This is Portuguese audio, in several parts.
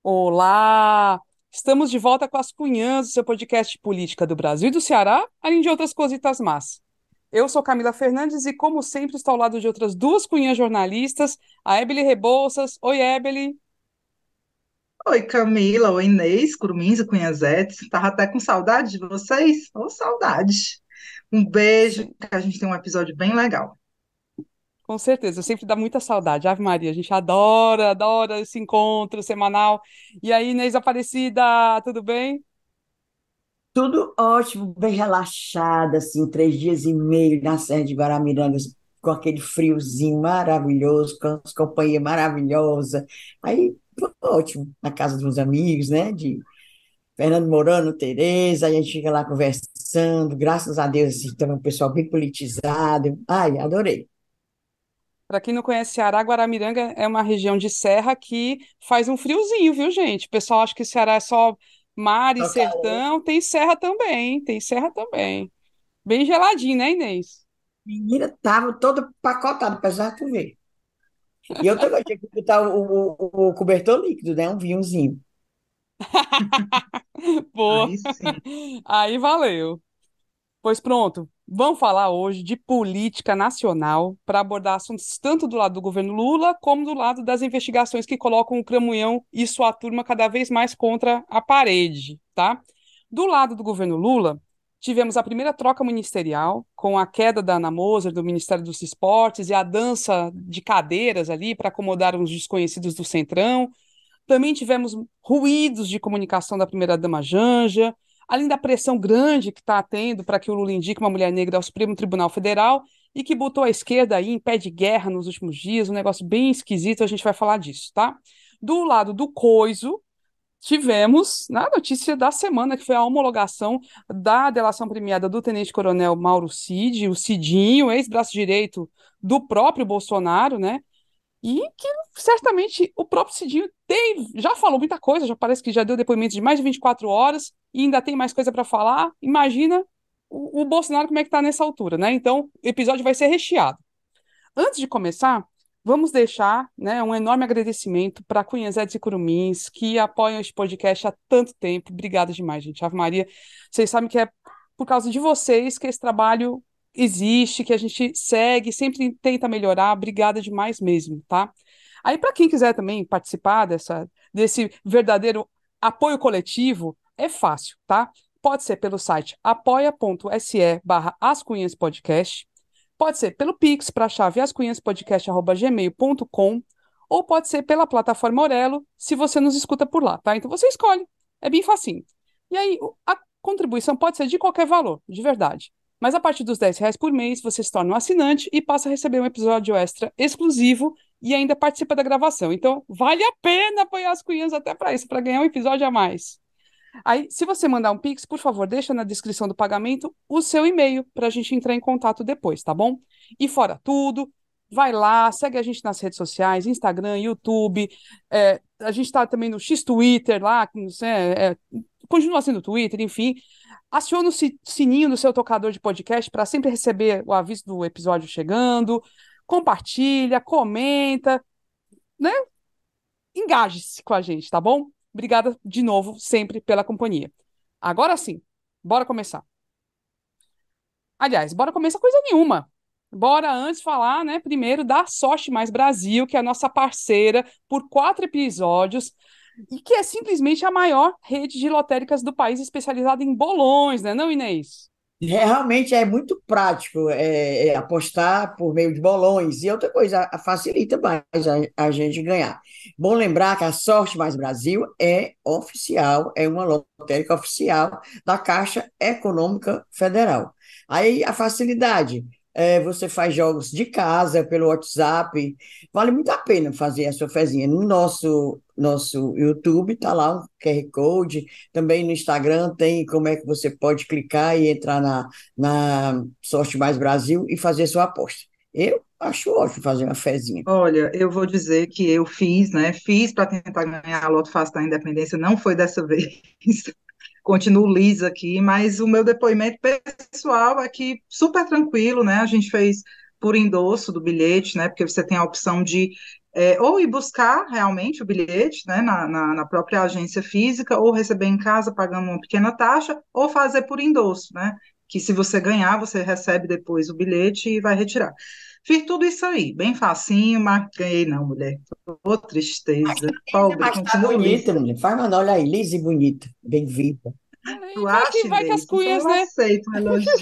Olá! Estamos de volta com as Cunhãs, o seu podcast de política do Brasil e do Ceará, além de outras cositas más. Eu sou Camila Fernandes e, como sempre, estou ao lado de outras duas cunhãs jornalistas, a Ebele Rebouças. Oi, Ebele. Oi, Camila, oi, Inês, Curumins e Cunhazetes. Tava até com saudade de vocês. Ô, saudade. Um beijo, Sim, que a gente tem um episódio bem legal. com certeza, eu sempre dá muita saudade. Ave Maria, a gente adora, adora esse encontro semanal. E aí, Inês Aparecida, tudo bem? Tudo ótimo, bem relaxada, assim, 3 dias e meio na Serra de Guaramirangas, com aquele friozinho maravilhoso, com as companhia maravilhosa. Aí, ótimo, na casa dos amigos, né, de Fernando Morano, Tereza, a gente fica lá conversando, graças a Deus, assim, também um pessoal bem politizado. Ai, adorei. Para quem não conhece Ceará, Guaramiranga é uma região de serra que faz um friozinho, viu, gente? O pessoal acha que Ceará é só mar e Só calor. sertão, tem serra também, tem serra também. Bem geladinho, né, Inês? Menina, tava todo pacotado, apesar de tu ver. E eu também tinha que botar o cobertor líquido, né, um vinhozinho. Boa. Aí sim. Aí valeu. Pois pronto, vamos falar hoje de política nacional para abordar assuntos tanto do lado do governo Lula como do lado das investigações que colocam o Cramunhão e sua turma cada vez mais contra a parede, tá? Do lado do governo Lula, tivemos a primeira troca ministerial, com a queda da Ana Moser, do Ministério dos Esportes, e a dança de cadeiras ali para acomodar os desconhecidos do Centrão. Também tivemos ruídos de comunicação da primeira-dama Janja, além da pressão grande que está tendo para que o Lula indique uma mulher negra ao Supremo Tribunal Federal e que botou a esquerda aí em pé de guerra nos últimos dias, um negócio bem esquisito, a gente vai falar disso, tá? Do lado do Coiso, tivemos na notícia da semana, que foi a homologação da delação premiada do tenente-coronel Mauro Cid, o Cidinho, ex-braço direito do próprio Bolsonaro, né? E que certamente o próprio Cidinho já falou muita coisa, já parece que já deu depoimento de mais de 24 horas e ainda tem mais coisa para falar. Imagina o Bolsonaro como é que está nessa altura, né? Então, o episódio vai ser recheado. Antes de começar, vamos deixar, né, um enorme agradecimento para Cunhazetes e Curumins, que apoiam este podcast há tanto tempo. Obrigada demais, gente. Ave Maria, vocês sabem que é por causa de vocês que esse trabalho existe, que a gente segue, sempre tenta melhorar. Obrigada demais mesmo, tá? Aí, para quem quiser também participar desse verdadeiro apoio coletivo, é fácil, tá? Pode ser pelo site apoia.se/ascunhaspodcast. Pode ser pelo Pix para a chave ascunhaspodcast@gmail.com ou pode ser pela plataforma Aurelo, se você nos escuta por lá, tá? Então você escolhe. É bem facinho. E aí, a contribuição pode ser de qualquer valor, de verdade. Mas a partir dos R$ 10 por mês, você se torna um assinante e passa a receber um episódio extra exclusivo e ainda participa da gravação. Então, vale a pena apoiar as cunhas até para isso, para ganhar um episódio a mais. Aí, se você mandar um Pix, por favor, deixa na descrição do pagamento o seu e-mail para a gente entrar em contato depois, tá bom? E fora tudo, vai lá, segue a gente nas redes sociais, Instagram, YouTube, a gente está também no X Twitter lá, que não sei, continua sendo Twitter, enfim. Aciona o sininho do seu tocador de podcast para sempre receber o aviso do episódio chegando. Compartilha, comenta, né? Engaje-se com a gente, tá bom? Obrigada de novo, sempre pela companhia. Agora sim, bora começar. Aliás, bora começar coisa nenhuma. Bora antes falar, né, primeiro da Sorte Mais Brasil, que é a nossa parceira por 4 episódios e que é simplesmente a maior rede de lotéricas do país especializada em bolões, né, não, Inês? Realmente é muito prático apostar por meio de bolões. E outra coisa, facilita mais a gente ganhar. Bom lembrar que a Sorte Mais Brasil é oficial, é uma lotérica oficial da Caixa Econômica Federal. Aí a facilidade, você faz jogos de casa, pelo WhatsApp, vale muito a pena fazer a sua fezinha. No nosso YouTube está lá um QR Code, também no Instagram tem como é que você pode clicar e entrar na Sorte Mais Brasil e fazer sua aposta. Eu acho ótimo fazer uma fezinha. Olha, eu vou dizer que eu fiz, né? Fiz para tentar ganhar a Loto Fácil da Independência, não foi dessa vez. Continuo lisa aqui, mas o meu depoimento pessoal é que super tranquilo, né? A gente fez por endosso do bilhete, né? Porque você tem a opção de ou ir buscar realmente o bilhete, né, na própria agência física, ou receber em casa pagando uma pequena taxa, ou fazer por endosso, né, que se você ganhar, você recebe depois o bilhete e vai retirar. Fiz tudo isso aí, bem facinho, mas ganhei não, mulher. Ô, tristeza. Pobre, Mas tá continua bonita, lisa. mulher. Faz mandar, olha aí, lisa e bonita, bem viva. Tu E acha, vai que as Inês? Então cunhas, eu né? aceito um elogio.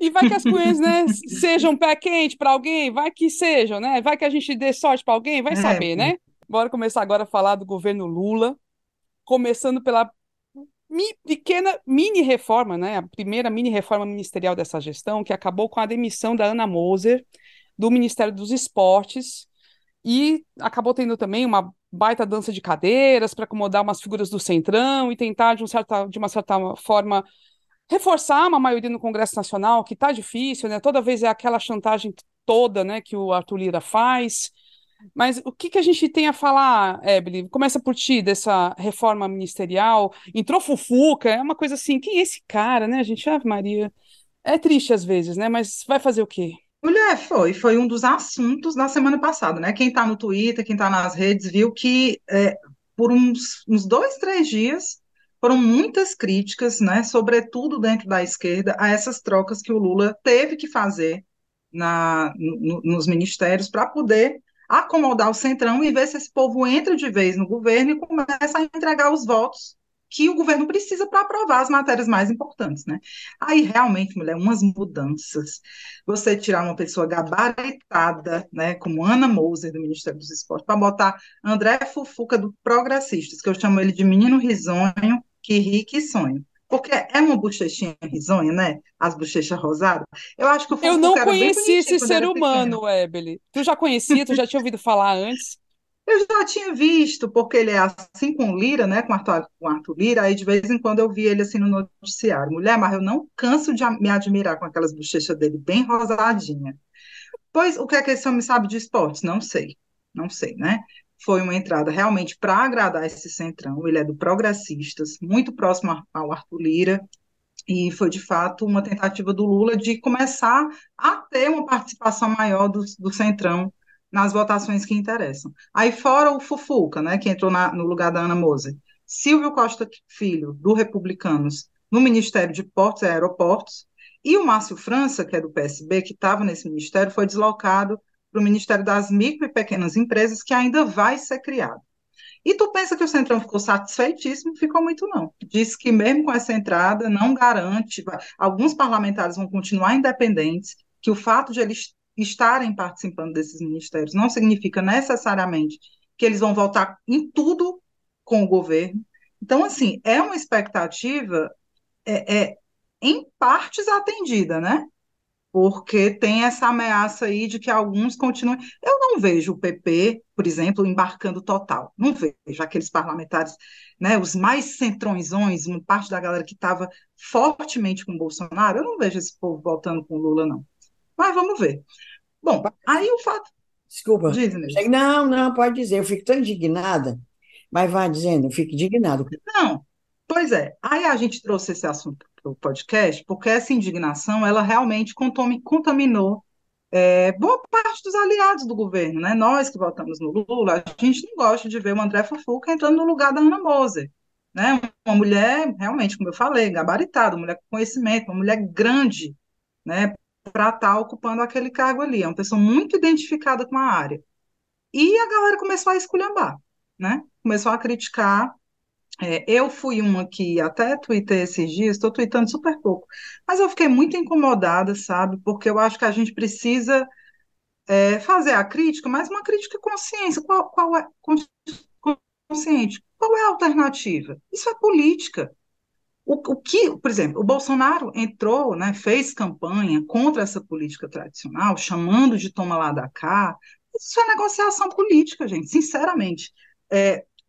E vai que as cunhas, né, sejam pé quente para alguém, vai que sejam, né? Vai que a gente dê sorte para alguém, vai É, saber, né? Bora começar agora a falar do governo Lula, começando pela pequena mini reforma, né? A primeira mini reforma ministerial dessa gestão, que acabou com a demissão da Ana Moser do Ministério dos Esportes e acabou tendo também uma baita dança de cadeiras para acomodar umas figuras do Centrão e tentar, de uma certa forma, reforçar uma maioria no Congresso Nacional, que está difícil, né? Toda vez é aquela chantagem toda, né, que o Arthur Lira faz. Mas o que que a gente tem a falar, Ebele? Começa por ti, dessa reforma ministerial. Entrou Fufuca, é uma coisa assim. Quem é esse cara, né, gente? Ave Maria. É triste às vezes, né? Mas vai fazer o quê? mulher, foi um dos assuntos da semana passada, né? Quem está no Twitter, quem está nas redes, viu que por uns 2, 3 dias foram muitas críticas, né? Sobretudo dentro da esquerda, a essas trocas que o Lula teve que fazer nos ministérios para poder acomodar o Centrão e ver se esse povo entra de vez no governo e começa a entregar os votos que o governo precisa para aprovar as matérias mais importantes, né? Aí, realmente, mulher, umas mudanças. Você tirar uma pessoa gabaritada, né, como Ana Moser, do Ministério dos Esportes, para botar André Fufuca, do Progressistas, que eu chamo ele de menino risonho, que ri, que sonho. Porque é uma bochechinha risonha, né? As bochechas rosadas. Eu acho que o Eu não Fufuca era bem conhecia bonitinho esse quando ser era pequeno. humano, Ebele. Tu já conhecia, tu já tinha ouvido falar antes? Eu já tinha visto, porque ele é assim com Lira, né? Com Arthur Lira, aí de vez em quando eu vi ele assim no noticiário. Mulher, mas eu não canso de me admirar com aquelas bochechas dele bem rosadinha. Pois o que é que esse homem sabe de esportes? Não sei, não sei, né? Foi uma entrada realmente para agradar esse centrão. Ele é do Progressistas, muito próximo ao Arthur Lira, e foi de fato uma tentativa do Lula de começar a ter uma participação maior do Centrão nas votações que interessam. Aí fora o Fufuca, né, que entrou no lugar da Ana Moser, Silvio Costa Filho, do Republicanos, no Ministério de Portos e Aeroportos, e o Márcio França, que é do PSB, que estava nesse ministério, foi deslocado para o Ministério das Micro e Pequenas Empresas, que ainda vai ser criado. E tu pensa que o Centrão ficou satisfeitíssimo? Ficou muito não. Disse que mesmo com essa entrada não garante, alguns parlamentares vão continuar independentes, que o fato de eles estarem participando desses ministérios não significa necessariamente que eles vão votar em tudo com o governo. Então, assim, é uma expectativa em partes atendida, né? Porque tem essa ameaça aí de que alguns continuem. Eu não vejo o PP, por exemplo, embarcando total. Não vejo aqueles parlamentares, né, os mais centrõezões, uma parte da galera que estava fortemente com o Bolsonaro, eu não vejo esse povo voltando com o Lula, não. Mas vamos ver. Bom, aí o fato. Desculpa. Diz, Inês. Não, não, pode dizer. Eu fico tão indignada, mas vai dizendo, eu fico indignado. Não, pois é. Aí a gente trouxe esse assunto para o podcast, porque essa indignação, ela realmente contaminou boa parte dos aliados do governo, né? Nós que votamos no Lula, a gente não gosta de ver o André Fufuca entrando no lugar da Ana Moser, né? Uma mulher, realmente, como eu falei, gabaritada, uma mulher com conhecimento, uma mulher grande, né? Para estar ocupando aquele cargo ali. É uma pessoa muito identificada com a área. E a galera começou a esculhambar, né? Começou a criticar. Eu fui uma que até tuitei esses dias, estou tuitando super pouco, mas eu fiquei muito incomodada, sabe? Porque eu acho que a gente precisa fazer a crítica, mas uma crítica consciência. Qual é consciente? Qual é a alternativa? Isso é política. O que, por exemplo, o Bolsonaro entrou, né, fez campanha contra essa política tradicional, chamando de toma lá da cá. Isso é negociação política, gente, sinceramente.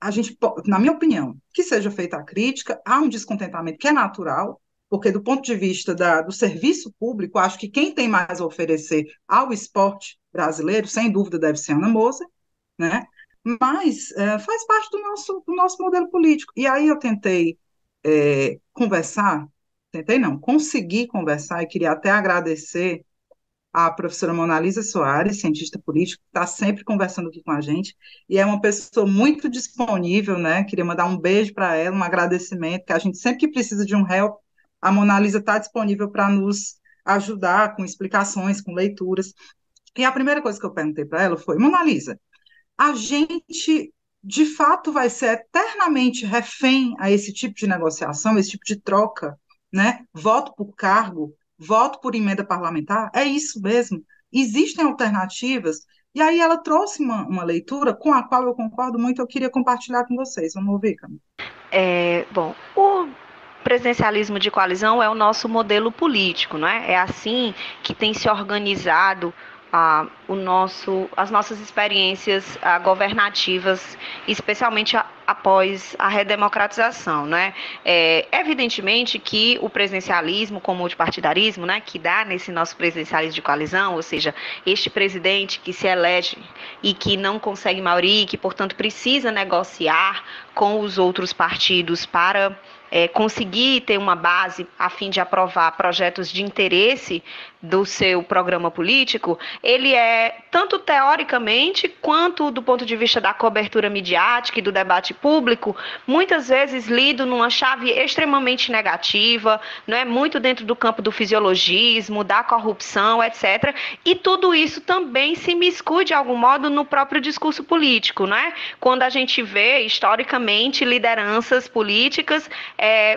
A gente, na minha opinião, que seja feita a crítica, há um descontentamento que é natural, porque do ponto de vista do serviço público, acho que quem tem mais a oferecer ao esporte brasileiro, sem dúvida, deve ser a Ana Moser, né? Mas faz parte do nosso modelo político. E aí eu tentei conversar, tentei não, consegui conversar e queria até agradecer a professora Monalisa Soares, cientista político, que está sempre conversando aqui com a gente, e é uma pessoa muito disponível, né? Queria mandar um beijo para ela, um agradecimento, que a gente sempre que precisa de um help, a Monalisa está disponível para nos ajudar com explicações, com leituras. E a primeira coisa que eu perguntei para ela foi: Monalisa, a gente de fato vai ser eternamente refém a esse tipo de negociação, esse tipo de troca, né? Voto por cargo, voto por emenda parlamentar, é isso mesmo. Existem alternativas. E aí ela trouxe uma leitura com a qual eu concordo muito, eu queria compartilhar com vocês. Vamos ouvir, Camila? Bom, o presidencialismo de coalizão é o nosso modelo político, não é? É assim que tem se organizado as nossas experiências governativas, especialmente após a redemocratização, né? Evidentemente que o presidencialismo com o multipartidarismo, né, que dá nesse nosso presidencialismo de coalizão, ou seja, este presidente que se elege e que não consegue maioria e que, portanto, precisa negociar com os outros partidos para conseguir ter uma base a fim de aprovar projetos de interesse do seu programa político, ele é, tanto teoricamente quanto do ponto de vista da cobertura midiática e do debate público, muitas vezes lido numa chave extremamente negativa, não é, muito dentro do campo do fisiologismo, da corrupção, etc. E tudo isso também se miscui de algum modo no próprio discurso político, não é? Quando a gente vê historicamente lideranças políticas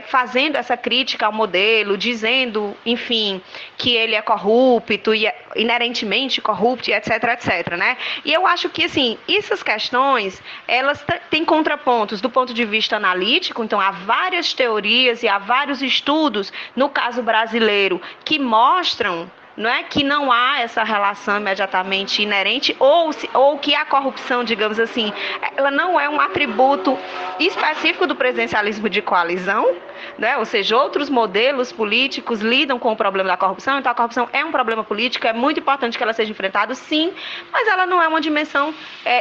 fazendo essa crítica ao modelo, dizendo, enfim, que ele é corrupto e inerentemente corrupto, etc, etc, né? E eu acho que, assim, essas questões, elas têm contrapontos do ponto de vista analítico, então há várias teorias e há vários estudos, no caso brasileiro, que mostram, não é, que não há essa relação imediatamente inerente, ou que a corrupção, digamos assim, ela não é um atributo específico do presidencialismo de coalizão, né? Ou seja, outros modelos políticos lidam com o problema da corrupção, então a corrupção é um problema político, é muito importante que ela seja enfrentada, sim, mas ela não é uma dimensão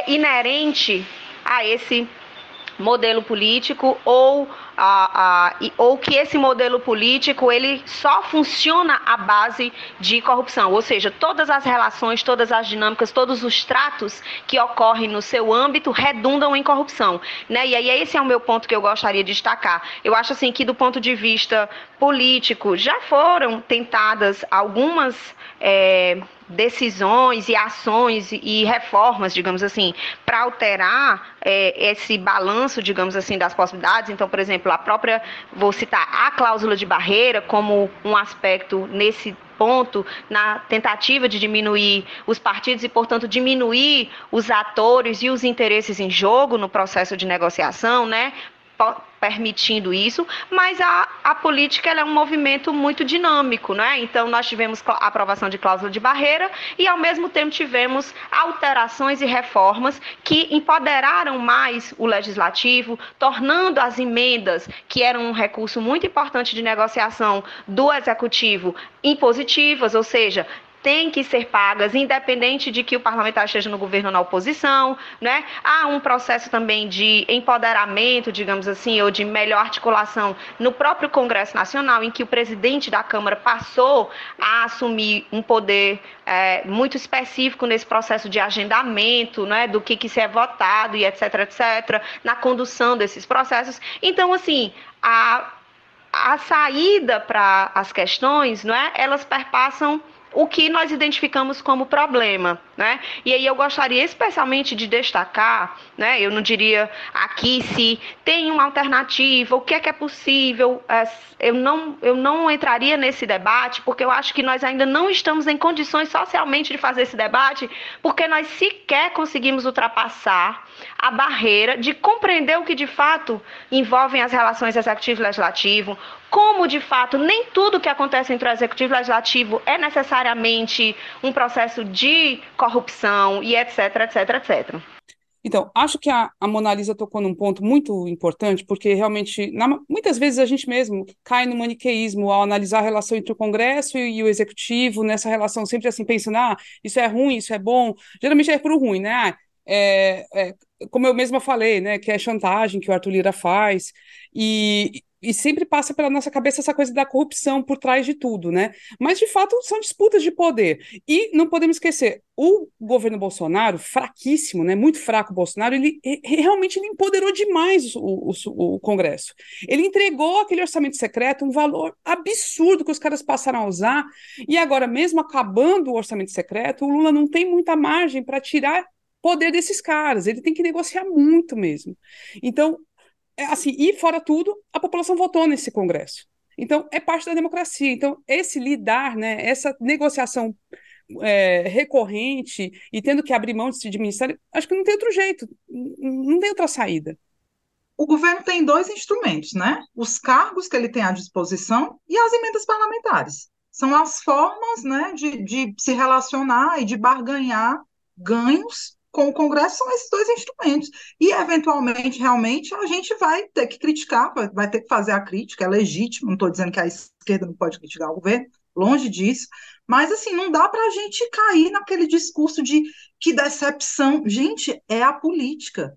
inerente a esse modelo político ou que esse modelo político ele só funciona à base de corrupção, ou seja, todas as relações, todas as dinâmicas, todos os tratos que ocorrem no seu âmbito redundam em corrupção, né? E aí esse é o meu ponto que eu gostaria de destacar. Eu acho assim que do ponto de vista político já foram tentadas algumas decisões e ações e reformas, digamos assim, para alterar esse balanço, digamos assim, das possibilidades. Então, por exemplo, vou citar a cláusula de barreira como um aspecto nesse ponto, na tentativa de diminuir os partidos e, portanto, diminuir os atores e os interesses em jogo no processo de negociação, né? Permitindo isso, mas a política ela é um movimento muito dinâmico, né? Então nós tivemos a aprovação de cláusula de barreira e ao mesmo tempo tivemos alterações e reformas que empoderaram mais o legislativo, tornando as emendas, que eram um recurso muito importante de negociação do executivo, impositivas, ou seja, têm que ser pagas, independente de que o parlamentar esteja no governo ou na oposição, né? Há um processo também de empoderamento, digamos assim, ou de melhor articulação no próprio Congresso Nacional, em que o presidente da Câmara passou a assumir um poder muito específico nesse processo de agendamento, né, do que se é votado e etc, etc, na condução desses processos. Então, assim, a saída para as questões, não é? Elas perpassam o que nós identificamos como problema, né? E aí eu gostaria especialmente de destacar, né? Eu não diria aqui se tem uma alternativa, o que é possível. Eu não entraria nesse debate, porque eu acho que nós ainda não estamos em condições socialmente de fazer esse debate, porque nós sequer conseguimos ultrapassar a barreira de compreender o que de fato envolvem as relações executivo-legislativo, como de fato nem tudo que acontece entre o executivo e o legislativo é necessariamente um processo de corrupção e etc, etc, etc. Então, acho que a Mona Lisa tocou num ponto muito importante, porque realmente, muitas vezes a gente mesmo cai no maniqueísmo ao analisar a relação entre o Congresso e o Executivo, nessa relação sempre assim, pensando, isso é ruim, isso é bom, geralmente é pro ruim, né? Como eu mesma falei, né, que é chantagem que o Arthur Lira faz, e e sempre passa pela nossa cabeça essa coisa da corrupção por trás de tudo, né? Mas, de fato, são disputas de poder. E não podemos esquecer, o governo Bolsonaro, fraquíssimo, né? Muito fraco o Bolsonaro, realmente ele empoderou demais o Congresso. Ele entregou aquele orçamento secreto, um valor absurdo que os caras passaram a usar, e agora, mesmo acabando o orçamento secreto, o Lula não tem muita margem para tirar poder desses caras, ele tem que negociar muito mesmo. Então, assim, e fora tudo, a população votou nesse Congresso. Então, é parte da democracia. Então, esse lidar, né, essa negociação recorrente e tendo que abrir mão de ministério, acho que não tem outro jeito, não tem outra saída. O governo tem dois instrumentos, né? Os cargos que ele tem à disposição e as emendas parlamentares. São as formas, né, de se relacionar e de barganhar ganhos com o Congresso, são esses dois instrumentos. E, eventualmente, realmente, a gente vai ter que criticar, vai ter que fazer a crítica, é legítimo, não estou dizendo que a esquerda não pode criticar o governo, longe disso, mas, assim, não dá para a gente cair naquele discurso de que decepção. Gente, é a política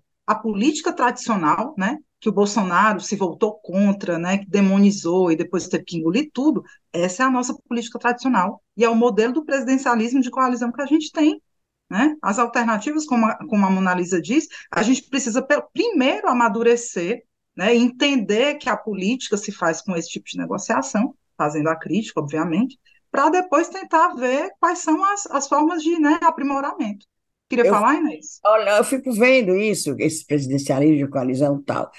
tradicional, né, que o Bolsonaro se voltou contra, né, que demonizou e depois teve que engolir tudo, essa é a nossa política tradicional e é o modelo do presidencialismo de coalizão que a gente tem. Né? As alternativas, como a Mona Lisa diz, a gente precisa primeiro amadurecer, né, e entender que a política se faz com esse tipo de negociação, fazendo a crítica, obviamente, para depois tentar ver quais são as formas de, né, aprimoramento. Queria Eu, falar, Inês? olha, eu fico vendo isso, esse presidencialismo de coalizão e tal.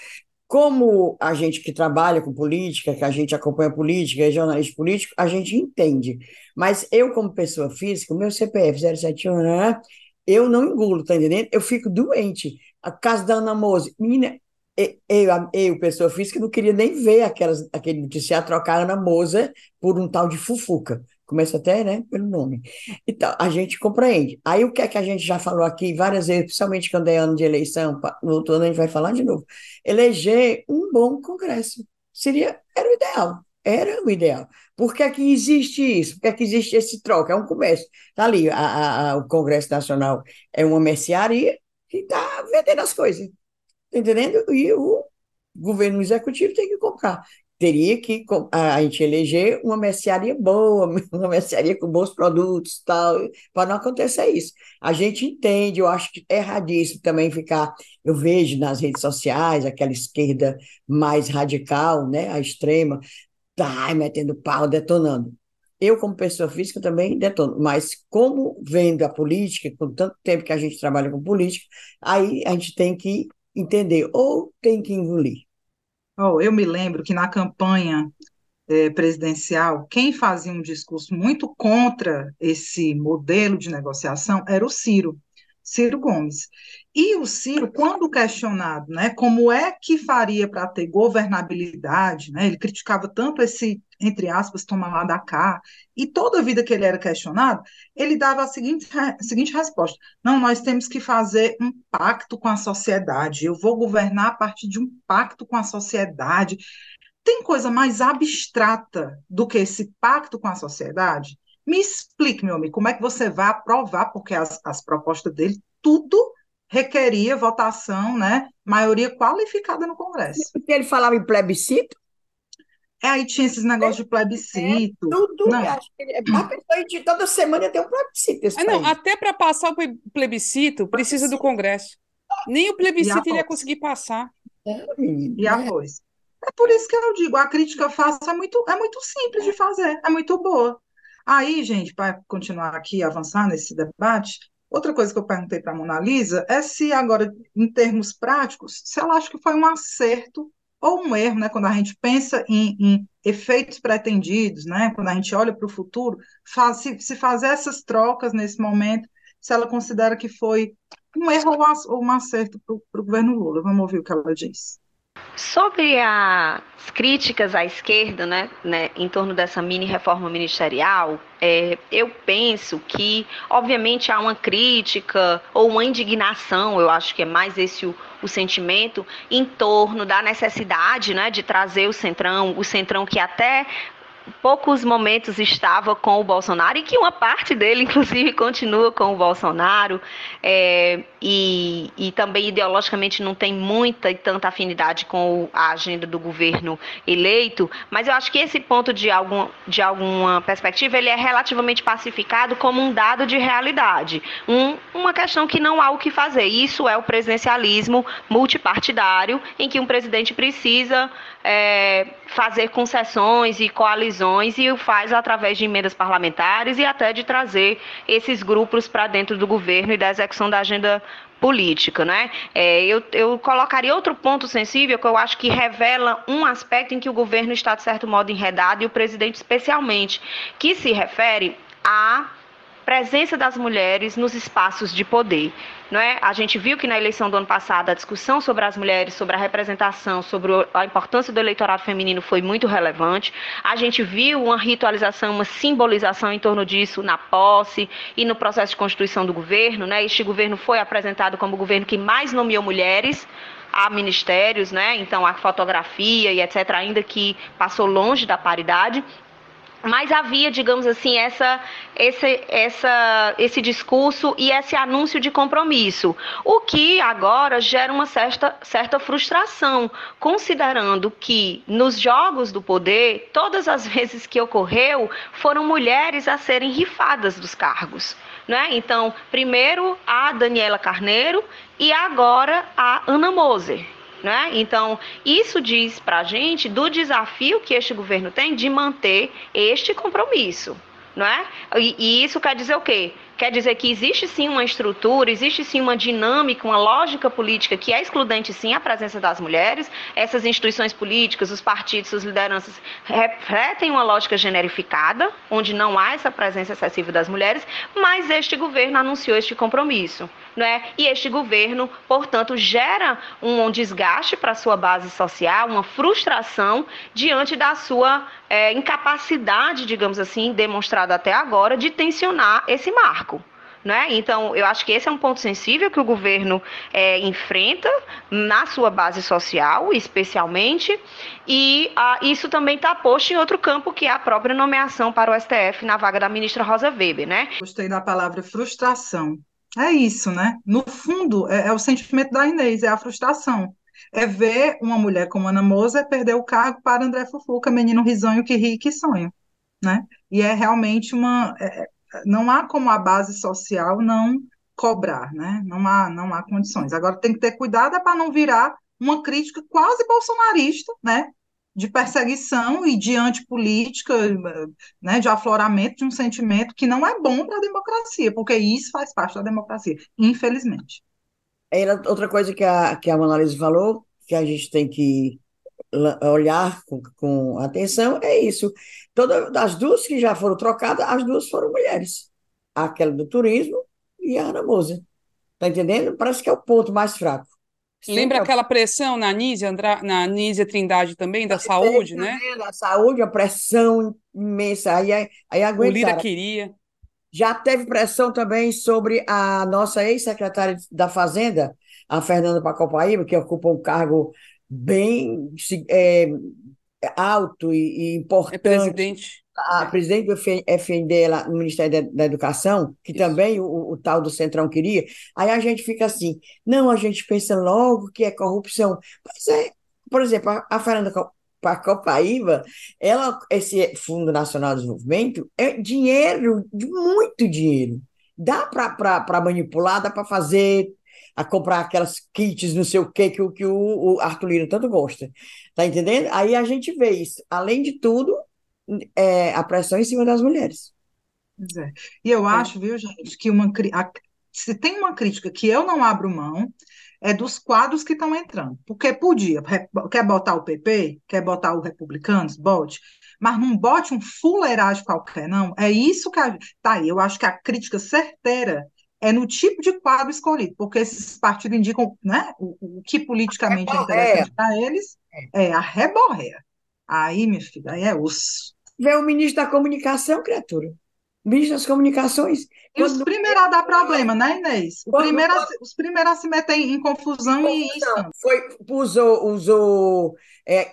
Como a gente que trabalha com política, que a gente acompanha política, é jornalista político, a gente entende. Mas eu, como pessoa física, o meu CPF 071, né, eu não engulo, tá entendendo? Eu fico doente. A casa da Ana Mose, menina, pessoa física, não queria nem ver aquele noticiário trocar a Ana Moser por um tal de Fufuca. Começa até, né, pelo nome. Então, a gente compreende. Aí, o que é que a gente já falou aqui várias vezes, principalmente quando é ano de eleição, no outro ano a gente vai falar de novo. Eleger um bom Congresso. Era o ideal. Por que é que existe isso? Por que é que existe esse troca? É um comércio. Está ali, o Congresso Nacional é uma mercearia que está vendendo as coisas. Tá entendendo? E o governo executivo tem que comprar. Teria que a gente eleger uma mercearia boa, uma mercearia com bons produtos, tal, para não acontecer isso. A gente entende, eu acho que é erradíssimo também ficar. Eu vejo nas redes sociais aquela esquerda mais radical, né, a extrema, tá metendo pau, detonando. Eu, como pessoa física, também detono, mas como vendo a política, com tanto tempo que a gente trabalha com política, aí a gente tem que entender, ou tem que engolir. Oh, eu me lembro que na campanha presidencial, quem fazia um discurso muito contra esse modelo de negociação era o Ciro Gomes. E o Ciro, quando questionado, né, como é que faria para ter governabilidade, né, ele criticava tanto esse, entre aspas, toma lá da cá, e toda a vida que ele era questionado, ele dava a seguinte resposta: não, nós temos que fazer um pacto com a sociedade, eu vou governar a partir de um pacto com a sociedade. Tem coisa mais abstrata do que esse pacto com a sociedade? Me explique, meu amigo, como é que você vai aprovar, porque as propostas dele, tudo requeria votação, né? Maioria qualificada no Congresso. Porque ele falava em plebiscito, Aí tinha esses negócios de plebiscito. tudo, eu Não, acho que a pessoa de toda semana tem um plebiscito nesse Não, país. até para passar o plebiscito, precisa do Plebiscito, Congresso. Nem o e plebiscito ele ia após. conseguir passar. E né? após. É por isso que eu digo, a crítica fácil é muito simples de fazer, é muito boa. Aí, gente, para continuar aqui, avançar nesse debate, outra coisa que eu perguntei para a Mona Lisa é se agora, em termos práticos, se ela acha que foi um acerto ou um erro, né? Quando a gente pensa em efeitos pretendidos, né? Quando a gente olha para o futuro, se fazer essas trocas nesse momento, se ela considera que foi um erro ou um acerto para o governo Lula. Vamos ouvir o que ela diz. Sobre as críticas à esquerda, em torno dessa mini reforma ministerial, eu penso que, obviamente, há uma crítica ou uma indignação, eu acho que é mais esse o sentimento, em torno da necessidade, né, de trazer o Centrão que até poucos momentos estava com o Bolsonaro e que uma parte dele, inclusive, continua com o Bolsonaro, e também ideologicamente não tem muita e tanta afinidade com a agenda do governo eleito, mas eu acho que esse ponto de alguma perspectiva ele é relativamente pacificado como um dado de realidade, uma questão que não há o que fazer. Isso é o presidencialismo multipartidário, em que um presidente precisa fazer concessões e coalizões, e o faz através de emendas parlamentares e até de trazer esses grupos para dentro do governo e da execução da agenda política, né? Eu colocaria outro ponto sensível que eu acho que revela um aspecto em que o governo está, de certo modo, enredado, e o presidente especialmente, que se refere à presença das mulheres nos espaços de poder. Não é? A gente viu que na eleição do ano passado a discussão sobre as mulheres, sobre a representação, sobre a importância do eleitorado feminino foi muito relevante. A gente viu uma ritualização, uma simbolização em torno disso na posse e no processo de constituição do governo. Né? Este governo foi apresentado como o governo que mais nomeou mulheres a ministérios, né? Então a fotografia e etc., ainda que passou longe da paridade. Mas havia, digamos assim, esse discurso e esse anúncio de compromisso, o que agora gera uma certa frustração, considerando que nos jogos do poder, todas as vezes que ocorreu, foram mulheres a serem rifadas dos cargos. Né? Então, primeiro a Daniela Carneiro e agora a Ana Moser. Né? Então, isso diz para a gente do desafio que este governo tem de manter este compromisso. Não é? E isso quer dizer o quê? Quer dizer que existe sim uma estrutura, existe sim uma dinâmica, uma lógica política que é excludente sim a presença das mulheres. Essas instituições políticas, os partidos, suas lideranças refletem uma lógica generificada, onde não há essa presença excessiva das mulheres, mas este governo anunciou este compromisso. Não é? E este governo, portanto, gera um desgaste para a sua base social, uma frustração diante da sua incapacidade, digamos assim, demonstrada até agora, de tensionar esse marco. Né? Então, eu acho que esse é um ponto sensível que o governo enfrenta na sua base social, especialmente, e isso também está posto em outro campo, que é a própria nomeação para o STF na vaga da ministra Rosa Weber. Né? Gostei da palavra frustração. É isso, né? No fundo, é o sentimento da Inês, é a frustração. É ver uma mulher como Ana Moser perder o cargo para André Fufuca, menino risonho que ri e que sonha, né? E é realmente não há como a base social não cobrar, né? Não há condições. Agora tem que ter cuidado para não virar uma crítica quase bolsonarista, né? De perseguição e de antipolítica, né? De afloramento de um sentimento que não é bom para a democracia, porque isso faz parte da democracia, infelizmente. Outra coisa que a Mona Lisa falou, que a gente tem que olhar com atenção, é isso. Das duas que já foram trocadas, as duas foram mulheres. Aquela do turismo e a Ana Moser. Tá entendendo? Parece que é o ponto mais fraco. Lembra Sempre é o aquela pressão na na Anísia Trindade também, da teve saúde, né? também a saúde, a pressão imensa. Aí O Lira aguentaram. queria. Já teve pressão também sobre a nossa ex-secretária da Fazenda, a Fernanda Pacopaíba, que ocupa um cargo bem alto e É importante, presidente. a É, presidente do FNDE lá no Ministério da Educação, que isso. também o tal do Centrão queria, aí a gente fica assim, não, a gente pensa logo que é corrupção. Mas por exemplo, a Fernanda Pacopaíba, esse Fundo Nacional de Desenvolvimento é dinheiro, muito dinheiro. Dá para manipular, dá para fazer, a comprar aquelas kits, não sei o que, o Arthur Lira tanto gosta. Tá entendendo? Aí a gente vê isso. Além de tudo, a pressão em cima das mulheres. Pois é. E eu É. acho, viu, gente, que se tem uma crítica que eu não abro mão, é dos quadros que estão entrando. Porque podia, quer botar o PP, quer botar o Republicanos, bote, mas não bote um fuleiragem qualquer, não. É isso que tá aí. Eu acho que a crítica certeira é no tipo de quadro escolhido, porque esses partidos indicam, né, o que politicamente é É, interessante para eles é a reborréia. Aí, minha filha, aí é osso. vê o ministro da Comunicação, criatura. Ministro das Comunicações, E os quando primeiros a dar problema, né, Inês? quando Os primeiros a se meter em em confusão e confusão. escândalo. Usou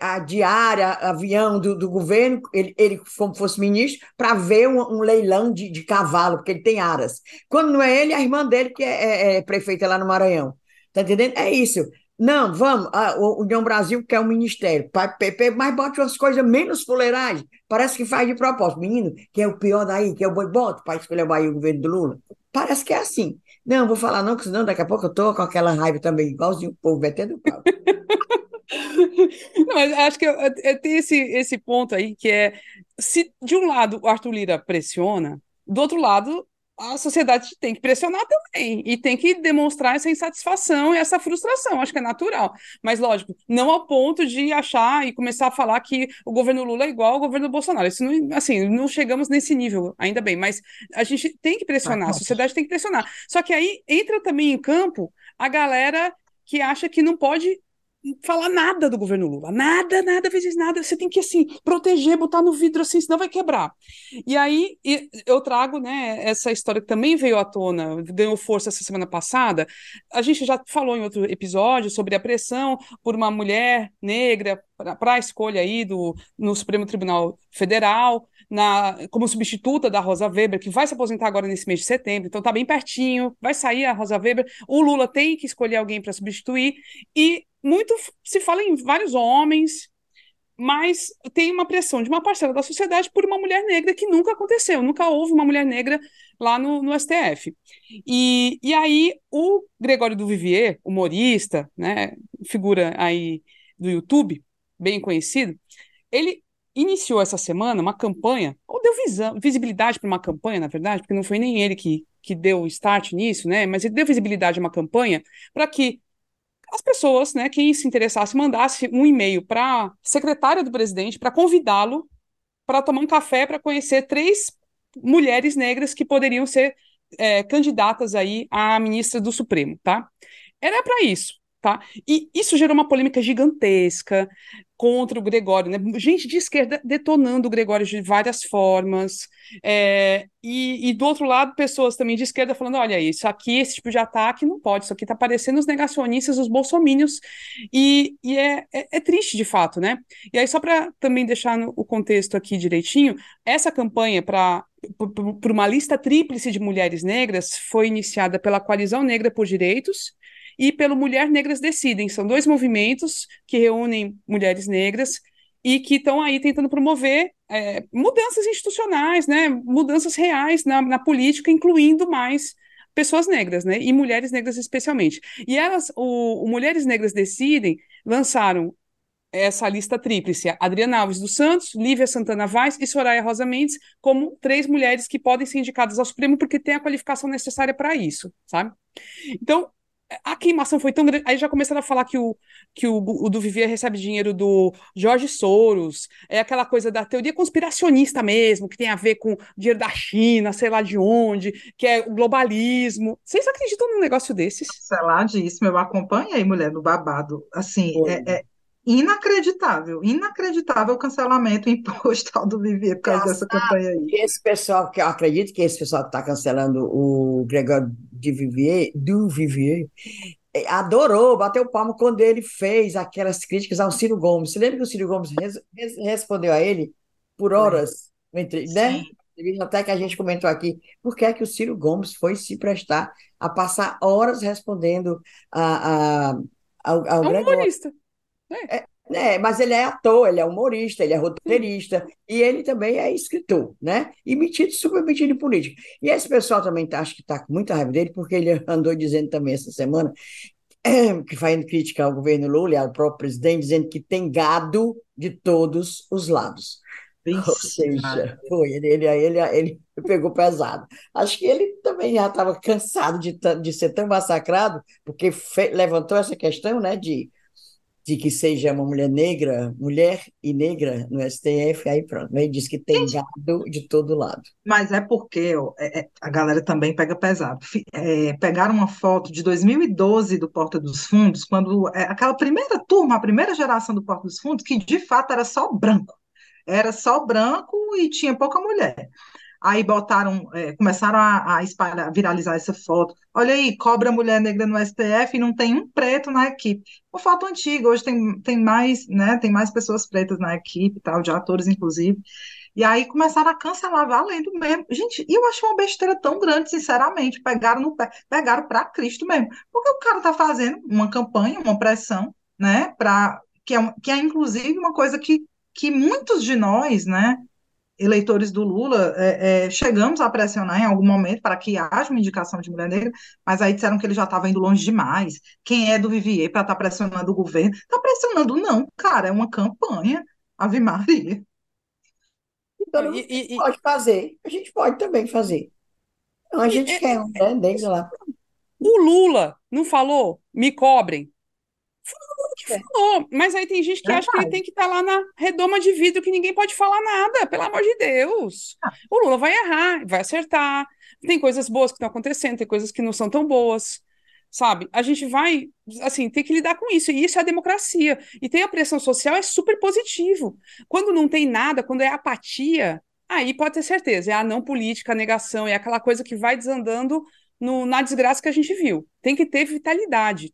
a diária, avião do governo, ele como fosse ministro, para ver um leilão de cavalo, porque ele tem aras. Quando não é ele, é a irmã dele, que é prefeita lá no Maranhão. Tá entendendo? É isso. Não, vamos, a União Brasil quer um ministério, mas bote umas coisas menos fuleiragem. Parece que faz de propósito. Menino, que é o pior daí, que é o boi bote para escolher o Bahia, o governo do Lula. Parece que é assim. Não, vou falar não, porque senão daqui a pouco eu tô com aquela raiva também, igualzinho o povo metendo o pau. Não, mas acho que tem esse ponto aí que é, se de um lado o Arthur Lira pressiona, do outro lado a sociedade tem que pressionar também e tem que demonstrar essa insatisfação e essa frustração, acho que é natural. Mas, lógico, não ao ponto de achar e começar a falar que o governo Lula é igual ao governo Bolsonaro. Isso não, assim, não chegamos nesse nível, ainda bem, mas a gente tem que Tá, pressionar, a bom. sociedade tem que pressionar. Só que aí entra também em campo a galera que acha que não pode falar nada do governo Lula, nada, nada, vezes nada, você tem que, assim, proteger, botar no vidro, assim, senão vai quebrar. E aí, eu trago, né, essa história que também veio à tona, ganhou força essa semana passada, a gente já falou em outro episódio sobre a pressão por uma mulher negra para a escolha aí no Supremo Tribunal Federal, como substituta da Rosa Weber, que vai se aposentar agora nesse mês de setembro, então tá bem pertinho, vai sair a Rosa Weber, o Lula tem que escolher alguém para substituir, e muito se fala em vários homens, mas tem uma pressão de uma parcela da sociedade por uma mulher negra que nunca aconteceu, nunca houve uma mulher negra lá no STF. E aí o Gregório do Vivier, humorista, né, figura aí do YouTube, bem conhecido, ele iniciou essa semana uma campanha, ou deu visibilidade para uma campanha, na verdade, porque não foi nem ele que deu o start nisso, né, mas ele deu visibilidade a uma campanha para que as pessoas, né, quem se interessasse, mandasse um e-mail para a secretária do presidente para convidá-lo para tomar um café para conhecer três mulheres negras que poderiam ser candidatas aí a ministra do Supremo, tá? Era para isso, tá? E isso gerou uma polêmica gigantesca contra o Gregório, né? Gente de esquerda detonando o Gregório de várias formas, e do outro lado, pessoas também de esquerda falando: olha, isso aqui, esse tipo de ataque não pode, isso aqui está parecendo os negacionistas, os bolsomínios, e é triste de fato, né? E aí, só para também deixar o contexto aqui direitinho, essa campanha por uma lista tríplice de mulheres negras foi iniciada pela Coalizão Negra por Direitos e pelo Mulher Negras Decidem. São dois movimentos que reúnem mulheres negras e que estão aí tentando promover mudanças institucionais, né, mudanças reais na política, incluindo mais pessoas negras, né, e mulheres negras especialmente. E o Mulheres Negras Decidem lançaram essa lista tríplice: Adriana Alves dos Santos, Lívia Santana Vaz e Soraya Rosa Mendes, como três mulheres que podem ser indicadas ao Supremo porque têm a qualificação necessária para isso, sabe? Então, a queimação foi tão grande. Aí já começaram a falar que o do Vivier recebe dinheiro do Jorge Soros, é aquela coisa da teoria conspiracionista mesmo, que tem a ver com dinheiro da China, sei lá de onde, que é o globalismo. Vocês acreditam num negócio desses? Canceladíssimo, eu acompanhei, mulher, no babado. Assim, Foi. é inacreditável, inacreditável o cancelamento imposto ao do Vivier por causa dessa Engraçado campanha aí. que esse pessoal, que eu acredito que esse pessoal que está cancelando o Gregório do Vivier, adorou, bateu palmo quando ele fez aquelas críticas ao Ciro Gomes. Você lembra que o Ciro Gomes respondeu a ele por Lembro. horas, né? Sim. Até que a gente comentou aqui, por que é que o Ciro Gomes foi se prestar a passar horas respondendo ao É um Gregório? humorista. É. Mas ele é ator, ele é humorista, ele é roteirista, e ele também é escritor, né? E metido, super metido em política. E esse pessoal também acho que está com muita raiva dele, porque ele andou dizendo também essa semana, que fazendo crítica ao governo Lula e ao próprio presidente, dizendo que tem gado de todos os lados. Ou Vixe, seja, Maria. foi, ele pegou pesado. Acho que ele também já estava cansado de ser tão massacrado, porque levantou essa questão, né, de que seja uma mulher negra, mulher e negra no STF, aí pronto, aí diz que tem Gente, gado de todo lado. mas é porque ó, a galera também pega pesado. Pegaram uma foto de 2012 do Porta dos Fundos, quando aquela primeira turma, a primeira geração do Porta dos Fundos, que de fato era só branco e tinha pouca mulher. Aí botaram, começaram a espalhar, viralizar essa foto. Olha aí, cobra mulher negra no STF e não tem um preto na equipe. Uma foto antiga, hoje tem mais, né, tem mais pessoas pretas na equipe, tal, de atores, inclusive. E aí começaram a cancelar valendo mesmo. Gente, e eu acho uma besteira tão grande, sinceramente. Pegaram no pé, pegaram para Cristo mesmo. Porque o cara está fazendo uma campanha, uma pressão, né? Que é inclusive uma coisa que muitos de nós, né, eleitores do Lula, chegamos a pressionar em algum momento para que haja uma indicação de mulher negra, mas aí disseram que ele já estava indo longe demais. Quem é do Vivier para estar pressionando o governo? Está pressionando, não, cara, é uma campanha. Ave Maria. Então, a gente pode fazer, a gente pode também fazer. Então, a gente quer um, né, negra lá. O Lula não falou, me cobrem. É Falou, mas aí tem gente que acha que ele tem Verdade. que estar lá na redoma de vidro, que ninguém pode falar nada, pelo amor de Deus. O Lula vai errar, vai acertar. Tem coisas boas que estão acontecendo, tem coisas que não são tão boas, sabe? A gente vai, assim, ter que lidar com isso, e isso é a democracia. E ter a pressão social é super positivo. Quando não tem nada, quando é apatia, aí pode ter certeza, é a não política, a negação, é aquela coisa que vai desandando na desgraça que a gente viu. Tem que ter vitalidade,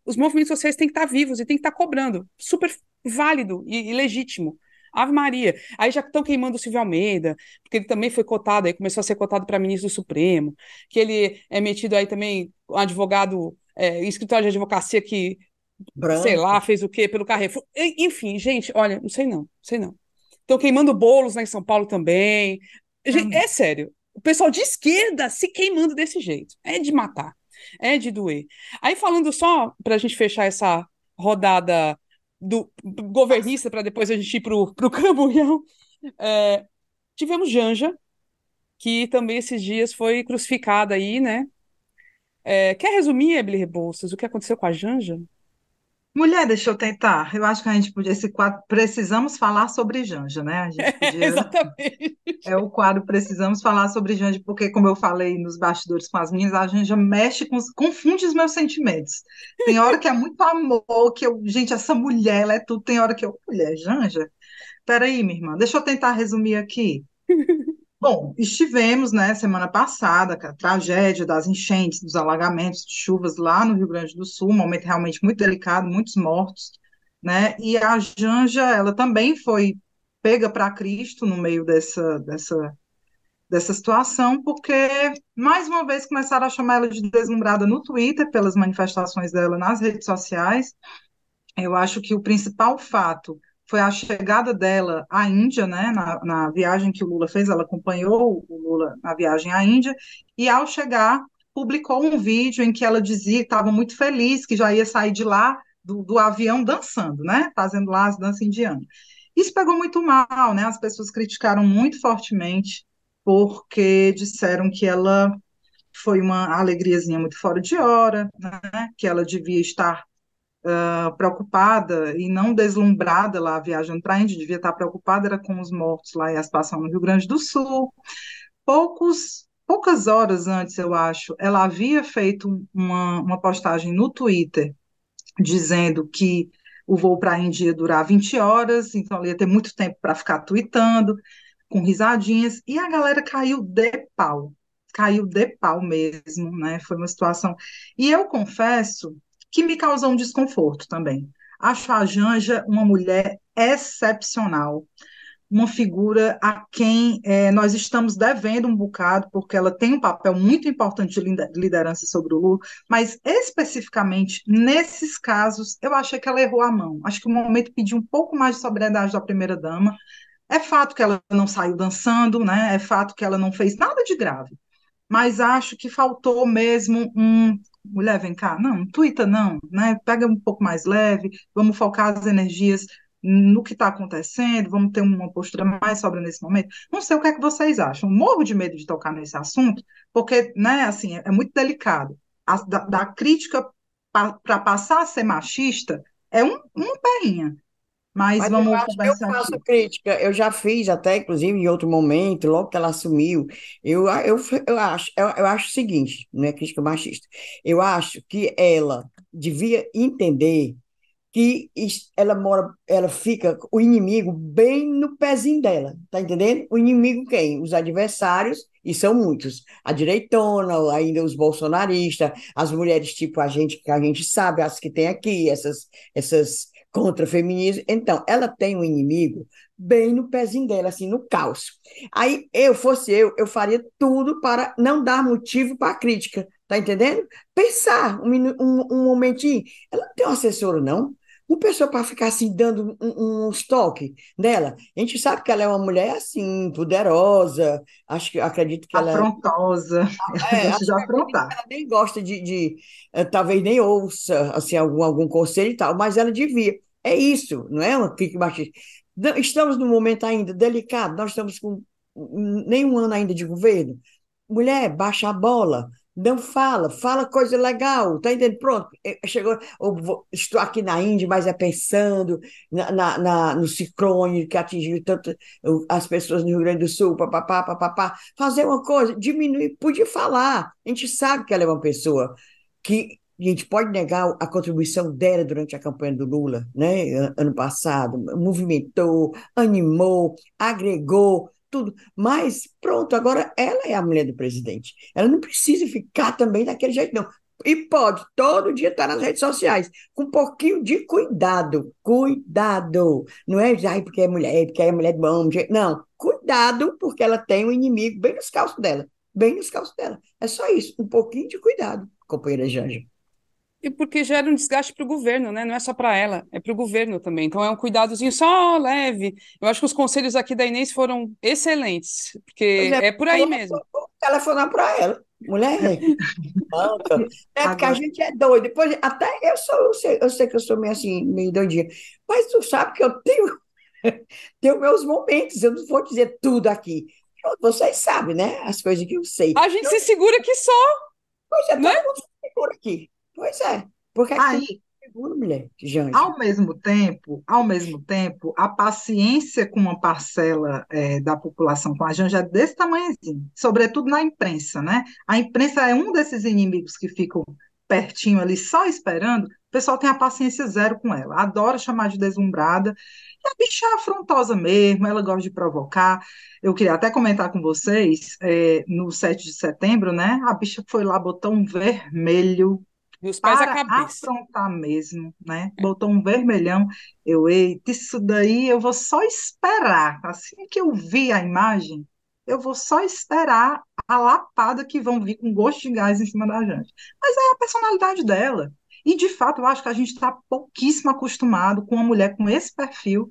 os movimentos sociais têm que estar vivos e tem que estar cobrando. Super válido e legítimo. Ave Maria. Aí já estão queimando o Silvio Almeida, porque ele também foi cotado, aí começou a ser cotado para ministro do Supremo, que ele é metido aí também, um advogado, em escritório de advocacia que, sei lá, branco. fez o quê pelo Carrefour. Enfim, gente, olha, não sei não, não sei não. Estão queimando bolos lá em São Paulo também. Gente, é sério. O pessoal de esquerda se queimando desse jeito. É de matar. É de doer. Aí, falando só, para a gente fechar essa rodada do governista, para depois a gente ir para o Cambunhão, tivemos Janja, que também esses dias foi crucificada aí, né? Quer resumir, Emily Rebouças, o que aconteceu com a Janja? Mulher, deixa eu tentar. Eu acho que a gente podia, esse quadro, precisamos falar sobre Janja, né? A gente podia, Exatamente. o quadro Precisamos Falar sobre Janja, porque, como eu falei nos bastidores com as minhas, a Janja mexe confunde os meus sentimentos. Tem hora que é muito amor, gente, essa mulher, ela é tudo. Tem hora que mulher, Janja? Peraí, minha irmã, deixa eu tentar resumir aqui. Bom, estivemos, né, semana passada, com a tragédia das enchentes, dos alagamentos, de chuvas lá no Rio Grande do Sul, um momento realmente muito delicado, muitos mortos, né, e a Janja, ela também foi pega para Cristo no meio dessa situação, porque, mais uma vez, começaram a chamar ela de deslumbrada no Twitter, pelas manifestações dela nas redes sociais. Eu acho que o principal fato foi a chegada dela à Índia, né, na viagem que o Lula fez, ela acompanhou o Lula na viagem à Índia, e ao chegar, publicou um vídeo em que ela dizia que estava muito feliz, que já ia sair de lá, do avião dançando, né, fazendo lá as danças indianas. Isso pegou muito mal, né, as pessoas criticaram muito fortemente, porque disseram que ela foi uma alegriazinha muito fora de hora, né, que ela devia estar preocupada e não deslumbrada lá viajando para a Índia, devia estar preocupada era com os mortos lá e a situação no Rio Grande do Sul. Poucas horas antes, eu acho, ela havia feito uma postagem no Twitter dizendo que o voo para a Índia ia durar 20 horas, então ela ia ter muito tempo para ficar tweetando, com risadinhas, e a galera caiu de pau mesmo, né? Foi uma situação. E eu confesso que me causou um desconforto também. Acho a Janja uma mulher excepcional, uma figura a quem nós estamos devendo um bocado, porque ela tem um papel muito importante de liderança sobre o Lula, mas especificamente nesses casos, eu achei que ela errou a mão. Acho que o momento pediu um pouco mais de sobriedade da primeira-dama. É fato que ela não saiu dançando, né? É fato que ela não fez nada de grave, mas acho que faltou mesmo mulher, vem cá, não tuita não, né? Pega um pouco mais leve, vamos focar as energias no que está acontecendo, vamos ter uma postura mais sóbria nesse momento. Não sei o que é que vocês acham. Morro de medo de tocar nesse assunto, porque, né, assim, é muito delicado. Da crítica para passar a ser machista é uma perrinha, mas Mas eu vamos acho que eu conversar faço aqui. crítica, eu já fiz até, inclusive, em outro momento, logo que ela assumiu, eu acho o seguinte, não é crítica machista, eu acho que ela devia entender ela fica, o inimigo bem no pezinho dela, tá entendendo? O inimigo quem? Os adversários, e são muitos. A direitona, ainda os bolsonaristas, as mulheres tipo a gente, que a gente sabe, as que tem aqui, essas contra feminismo. Então, ela tem um inimigo bem no pezinho dela, assim, no caos. Aí, eu faria tudo para não dar motivo para crítica, tá entendendo? Pensar um momentinho. Ela não tem um assessor, não. Uma pessoa para ficar assim dando uns toques nela. A gente sabe que ela é uma mulher assim, poderosa. Acredito que ela Afrontosa, ela gosta acho de que acredito que afrontar. ela nem gosta talvez nem ouça assim algum conselho e tal, mas ela devia. É isso, não é uma crítica machista. Estamos num momento ainda delicado. Nós estamos com nem um ano ainda de governo. Mulher, baixa a bola. Não fala coisa legal, tá entendendo? Pronto, chegou, estou aqui na Índia, mas é pensando no ciclone que atingiu tanto as pessoas no Rio Grande do Sul, papapá, papapá. Fazer uma coisa, diminuir, podia falar. A gente sabe que ela é uma pessoa que a gente pode negar a contribuição dela durante a campanha do Lula, né? Ano passado, movimentou, animou, agregou, tudo. Mas, pronto, agora ela é a mulher do presidente. Ela não precisa ficar também daquele jeito, não. E pode todo dia estar nas redes sociais, com um pouquinho de cuidado. Cuidado. Não é, ai, porque é mulher de bom. Não, cuidado, porque ela tem um inimigo bem nos calços dela. Bem nos calços dela. É só isso, um pouquinho de cuidado, companheira Janja. E porque gera um desgaste para o governo, né? Não é só para ela, é para o governo também. Então é um cuidadozinho só leve. Eu acho que os conselhos aqui da Inês foram excelentes, Pois porque é, é por aí mesmo. vou telefonar para ela. Mulher, manca. É porque a Agora, gente é doido. Depois, até eu sei que eu sou meio assim, meio doidinha. Mas tu sabe que eu tenho meus momentos. Eu não vou dizer tudo aqui. Vocês sabem, né? As coisas que eu sei. A gente se segura aqui só, Pois é, né? todo mundo se segura aqui. Pois é. Por que é que tu não aí, se segura, mulher? Janja. ao mesmo tempo, a paciência com uma parcela da população com a Janja é desse tamanhozinho, sobretudo na imprensa, né? A imprensa é um desses inimigos que ficam pertinho ali só esperando. O pessoal tem a paciência zero com ela, adora chamar de deslumbrada. E a bicha é afrontosa mesmo, ela gosta de provocar. Eu queria até comentar com vocês, no 7 de setembro, né? A bicha foi lá, botou um vermelho Dos pés à para cabeça. afrontar mesmo, né? Botou um vermelhão. Eita, isso daí eu vou só esperar. Assim que eu vi a imagem, eu vou só esperar a lapada que vão vir com gosto de gás em cima da gente. Mas é a personalidade dela. E, de fato, eu acho que a gente está pouquíssimo acostumado com uma mulher com esse perfil,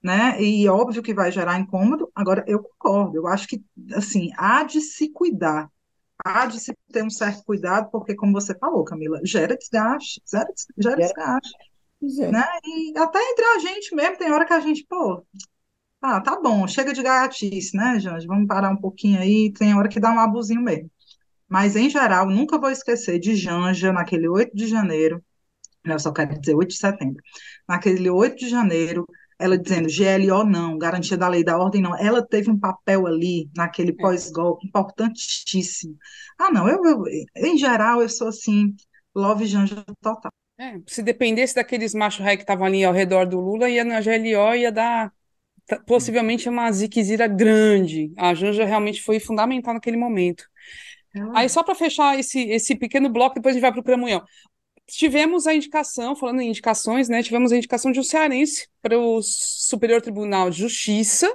né? E óbvio que vai gerar incômodo. Agora, eu concordo. Eu acho que, assim, há de se cuidar, há de se ter um certo cuidado, porque, como você falou, Camila, gera desgaste, gera desgaste, Pois é. né? E até entre a gente mesmo, tem hora que a gente, pô, tá bom, chega de gaiatice, né, Janja? Vamos parar um pouquinho aí, tem hora que dá um abusinho mesmo. Mas, em geral, nunca vou esquecer de Janja, naquele 8 de janeiro, eu só quero dizer 8 de setembro, naquele 8 de janeiro, ela dizendo GLO não, garantia da lei e da ordem não, ela teve um papel ali, naquele É. pós-golpe, importantíssimo. Ah, não, em geral, eu sou assim, love Janja total. É, se dependesse daqueles machos ré que estavam ali ao redor do Lula, ia na GLO, ia dar possivelmente uma ziquezira grande. A Janja realmente foi fundamental naquele momento. Ela Aí, é. só para fechar esse pequeno bloco, depois a gente vai para o Cramunhão. Tivemos a indicação, falando em indicações, né? Tivemos a indicação de um cearense para o Superior Tribunal de Justiça.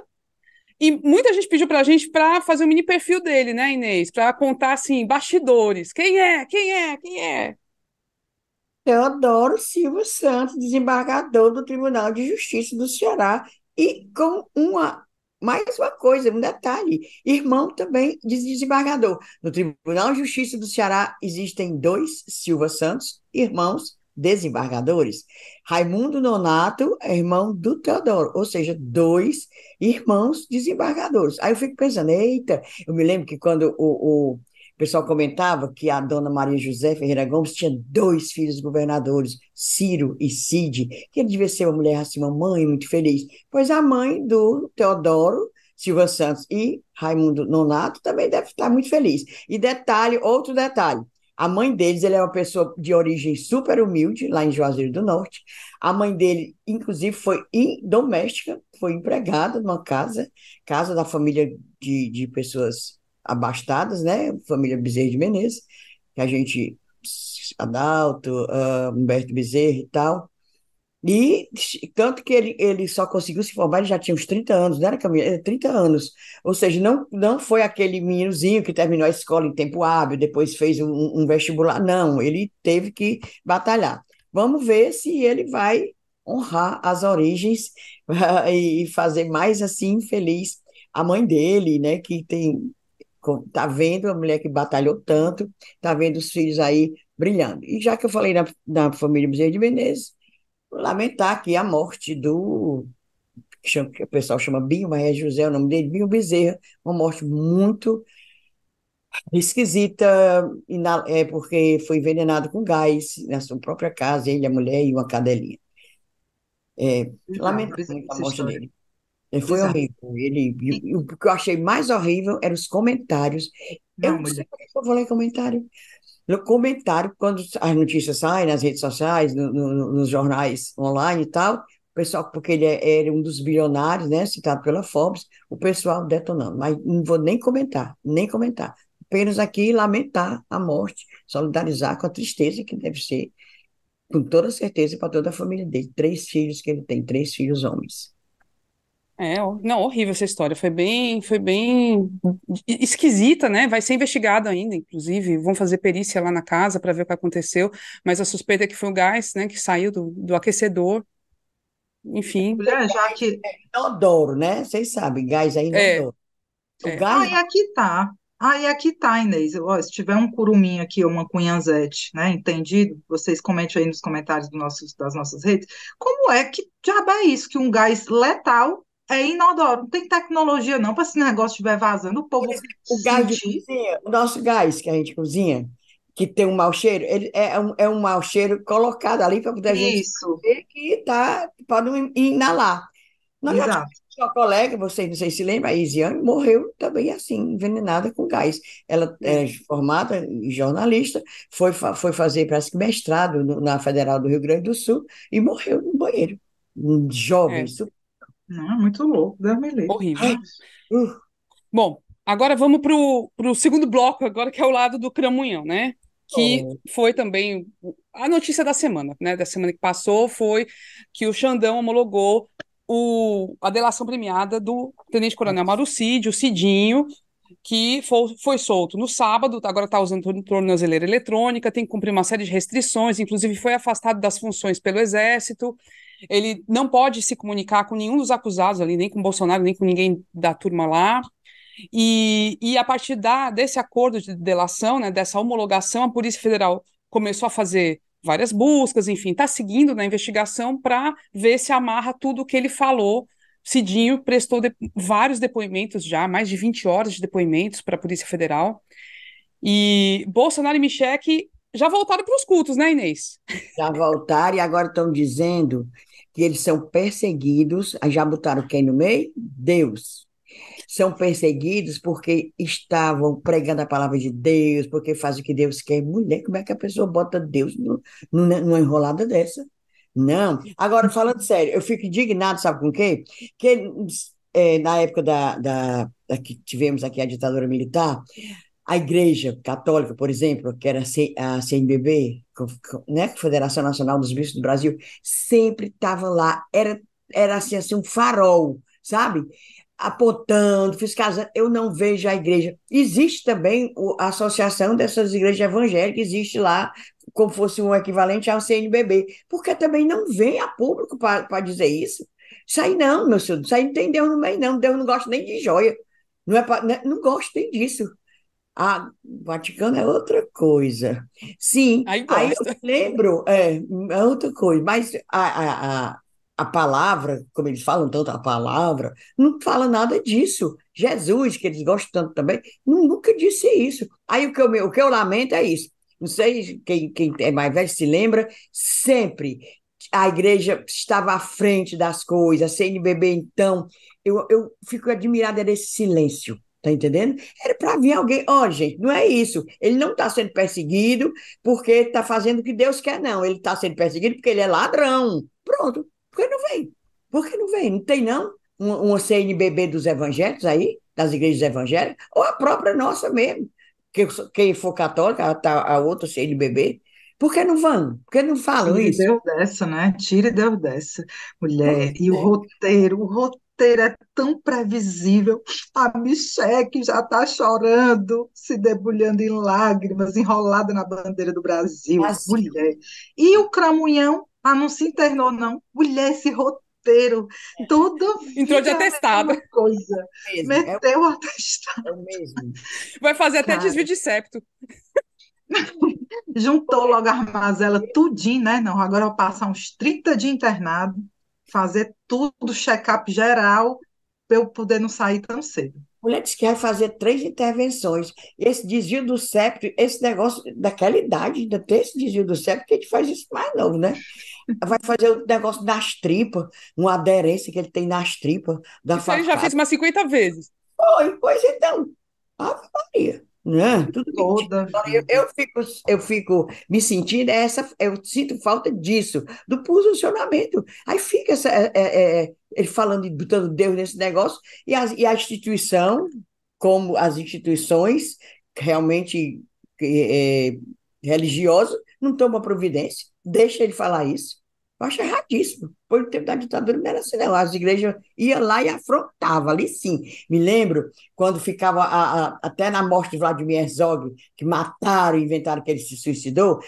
E muita gente pediu para a gente para fazer o mini perfil dele, né, Inês? Para contar, assim, bastidores. Quem é? Quem é? Quem é? Teodoro Silva Santos, desembargador do Tribunal de Justiça do Ceará, e com mais uma coisa, um detalhe, irmão também de desembargador. No Tribunal de Justiça do Ceará existem dois Silva Santos, irmãos desembargadores. Raimundo Nonato é irmão do Teodoro, ou seja, dois irmãos desembargadores. Aí eu fico pensando, eita, eu me lembro que quando o pessoal comentava que a dona Maria José Ferreira Gomes tinha dois filhos governadores, Ciro e Cid, que ele devia ser uma mulher assim, uma mãe muito feliz. Pois a mãe do Teodoro Silva Santos e Raimundo Nonato também deve estar muito feliz. E detalhe, outro detalhe, A mãe deles, ele é uma pessoa de origem super humilde, lá em Juazeiro do Norte. A mãe dele, inclusive, foi doméstica, foi empregada numa casa da família de pessoas abastadas, né? Família Bezerra de Menezes, que a gente, Adalto, Humberto Bezerra e tal. E tanto que ele só conseguiu se formar, ele já tinha uns 30 anos, não era, Camila? 30 anos. Ou seja, não foi aquele meninozinho que terminou a escola em tempo hábil, depois fez um vestibular. Não, ele teve que batalhar. Vamos ver se ele vai honrar as origens e fazer mais assim feliz a mãe dele, né? Que tá vendo a mulher que batalhou tanto, tá vendo os filhos aí brilhando. E já que eu falei na família Bezerra de Menezes, lamentar aqui a morte que o pessoal chama Binho, mas é José o nome dele, Binho Bezerra, uma morte muito esquisita, porque foi envenenado com gás na sua própria casa, ele, a mulher e uma cadelinha. Bizarro, Lamentar bizarro muito a essa morte história. dele. Foi Bizarro. horrível. E, O que eu achei mais horrível eram os comentários. Eu não, não sei mulher. por que eu vou ler comentário. No comentário, quando as notícias saem nas redes sociais, nos jornais online e tal, o pessoal, porque ele era um dos bilionários, né, citado pela Forbes, o pessoal detonando. Mas não vou nem comentar, nem comentar. Apenas aqui lamentar a morte, solidarizar com a tristeza que deve ser, com toda certeza, para toda a família dele. 3 filhos que ele tem, 3 filhos homens. Não, horrível essa história. Foi bem esquisita, né? Vai ser investigado ainda, inclusive. Vão fazer perícia lá na casa para ver o que aconteceu. Mas a suspeita é que foi o gás, né? Que saiu do aquecedor. Enfim, Mulher, já que. Inodoro, né? Vocês sabem, gás é é, inodoro. O é. gás Ah, e aqui tá. Ah, e aqui tá, Inês. Ó, se tiver um curuminho aqui ou uma cunhanzete, né? Entendido? Vocês comentem aí nos comentários das nossas redes. Como é que diabo é isso? Que um gás letal é inodoro. Não tem tecnologia, não, para esse negócio estiver vazando, o povo O gás de sentir. cozinha, o nosso gás que a gente cozinha, que tem um mau cheiro, ele é um mau cheiro colocado ali para poder a gente Isso, saber que pode inalar. Nós já tivemos exato. uma colega, vocês não sei se lembra, a Isiane, morreu também assim, envenenada com gás. Ela É, é formada em jornalista, foi fazer, parece que mestrado na Federal do Rio Grande do Sul e morreu no banheiro. Um jovem, É, super. não, é muito louco, Deus me livre. horrível. Ai, uh, Bom, agora vamos para o segundo bloco, agora que é o lado do Cramunhão, né? Que oh, foi também a notícia da semana, né? Da semana que passou foi que o Xandão homologou a delação premiada do Tenente-Coronel Marucide, o Cidinho, que foi solto no sábado, agora está usando tornozeleira eletrônica, tem que cumprir uma série de restrições, inclusive foi afastado das funções pelo Exército. Ele não pode se comunicar com nenhum dos acusados ali, nem com Bolsonaro, nem com ninguém da turma lá. E a partir desse acordo de delação, né, dessa homologação, a Polícia Federal começou a fazer várias buscas, enfim, está seguindo na investigação para ver se amarra tudo o que ele falou. Cidinho prestou vários depoimentos já, mais de 20 horas de depoimentos para a Polícia Federal. E Bolsonaro e Michele já voltaram para os cultos, né, Inês? já voltaram e agora estão dizendo que eles são perseguidos. Aí já botaram quem no meio? Deus. São perseguidos porque estavam pregando a palavra de Deus, porque fazem o que Deus quer. Mulher, como é que a pessoa bota Deus numa enrolada dessa? Não. Agora, falando sério, eu fico indignado, sabe com o quê? Que na época da que tivemos aqui a ditadura militar, a Igreja Católica, por exemplo, que era a CNBB, né, Federação Nacional dos Bispos do Brasil, sempre estava lá, era assim, um farol, sabe? Apontando, fiscalizando. Eu não vejo a igreja. Existe também a associação dessas igrejas evangélicas, existe lá, como fosse um equivalente ao CNBB, porque também não vem a público para dizer isso. Isso aí não, meu senhor, isso aí não tem Deus no meio, não. Deus não gosta nem de joia. Não gosta nem disso. O Vaticano é outra coisa. Sim, Aí aí eu gosta. lembro, é outra coisa, mas a palavra, como eles falam tanto a palavra, não fala nada disso. Jesus, que eles gostam tanto também, nunca disse isso. Aí o que eu lamento é isso. Não sei quem é mais velho se lembra, sempre a igreja estava à frente das coisas, a CNBB, então, eu fico admirada desse silêncio, Tá entendendo? Era para vir alguém. Ó, gente, não é isso. Ele não está sendo perseguido porque está fazendo o que Deus quer, não. Ele está sendo perseguido porque ele é ladrão. Pronto. Por que não vem? Por que não vem? Não tem, não? Uma CNBB dos evangélicos aí, das igrejas evangélicas, ou a própria nossa mesmo. Quem for católica, tá a outra CNBB. Por que não vão? Por que não falam Tire isso? Deus dessa, né? Tire Deus dessa, mulher. Pois E é. o roteiro é tão previsível. A Micheque já está chorando, se debulhando em lágrimas, enrolada na bandeira do Brasil, Assim, mulher. E o Cramunhão, não se internou, não. Mulher, esse roteiro, toda Entrou de vida é a atestado. mesma coisa. mesmo. Meteu a testa, É o mesmo. Vai fazer até cara. desvio de septo. Juntou logo a armazela tudinho, né? Não, agora eu vou passar uns 30 dias internado, fazer tudo, check-up geral, para eu poder não sair tão cedo. Mulher disse que vai fazer 3 intervenções. Esse desvio do septo, esse negócio daquela idade, ainda tem esse desvio do septo, que a gente faz isso mais novo, né? Vai fazer o negócio das tripas, uma aderência que ele tem nas tripas da Isso aí já facada. fez umas 50 vezes. Oi, pois então, Ave Maria, né? Tudo mentira. Toda Agora, vida. eu fico me sentindo, eu sinto falta disso, do posicionamento. Aí fica ele falando, botando Deus nesse negócio, e a instituição, como as instituições realmente é, religiosas, não tomam providência, deixa ele falar isso. Eu acho erradíssimo. Foi o tempo da ditadura, não era assim, não. As igrejas iam lá e afrontavam, ali sim. Me lembro quando ficava até na morte de Vladimir Herzog, que mataram e inventaram que ele se suicidou,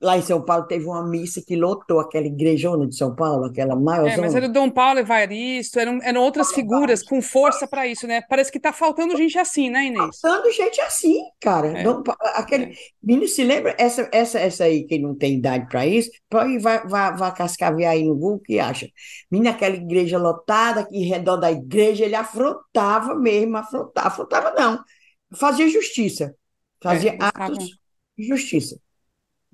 lá em São Paulo teve uma missa que lotou aquela igrejona de São Paulo, aquela É, mas era maiorzona. o Dom Paulo Evaristo, eram outras figuras com força para isso, né? Parece que tá faltando gente assim, né, Inês? Faltando gente assim, cara. É, Aquele é. menino se lembra, essa aí, que não tem idade para isso, vai cascavear aí no Google, que acha? Menina, aquela igreja lotada, aqui em redor da igreja, ele afrontava mesmo, afrontava não, fazia justiça, fazia Buscava. atos de justiça.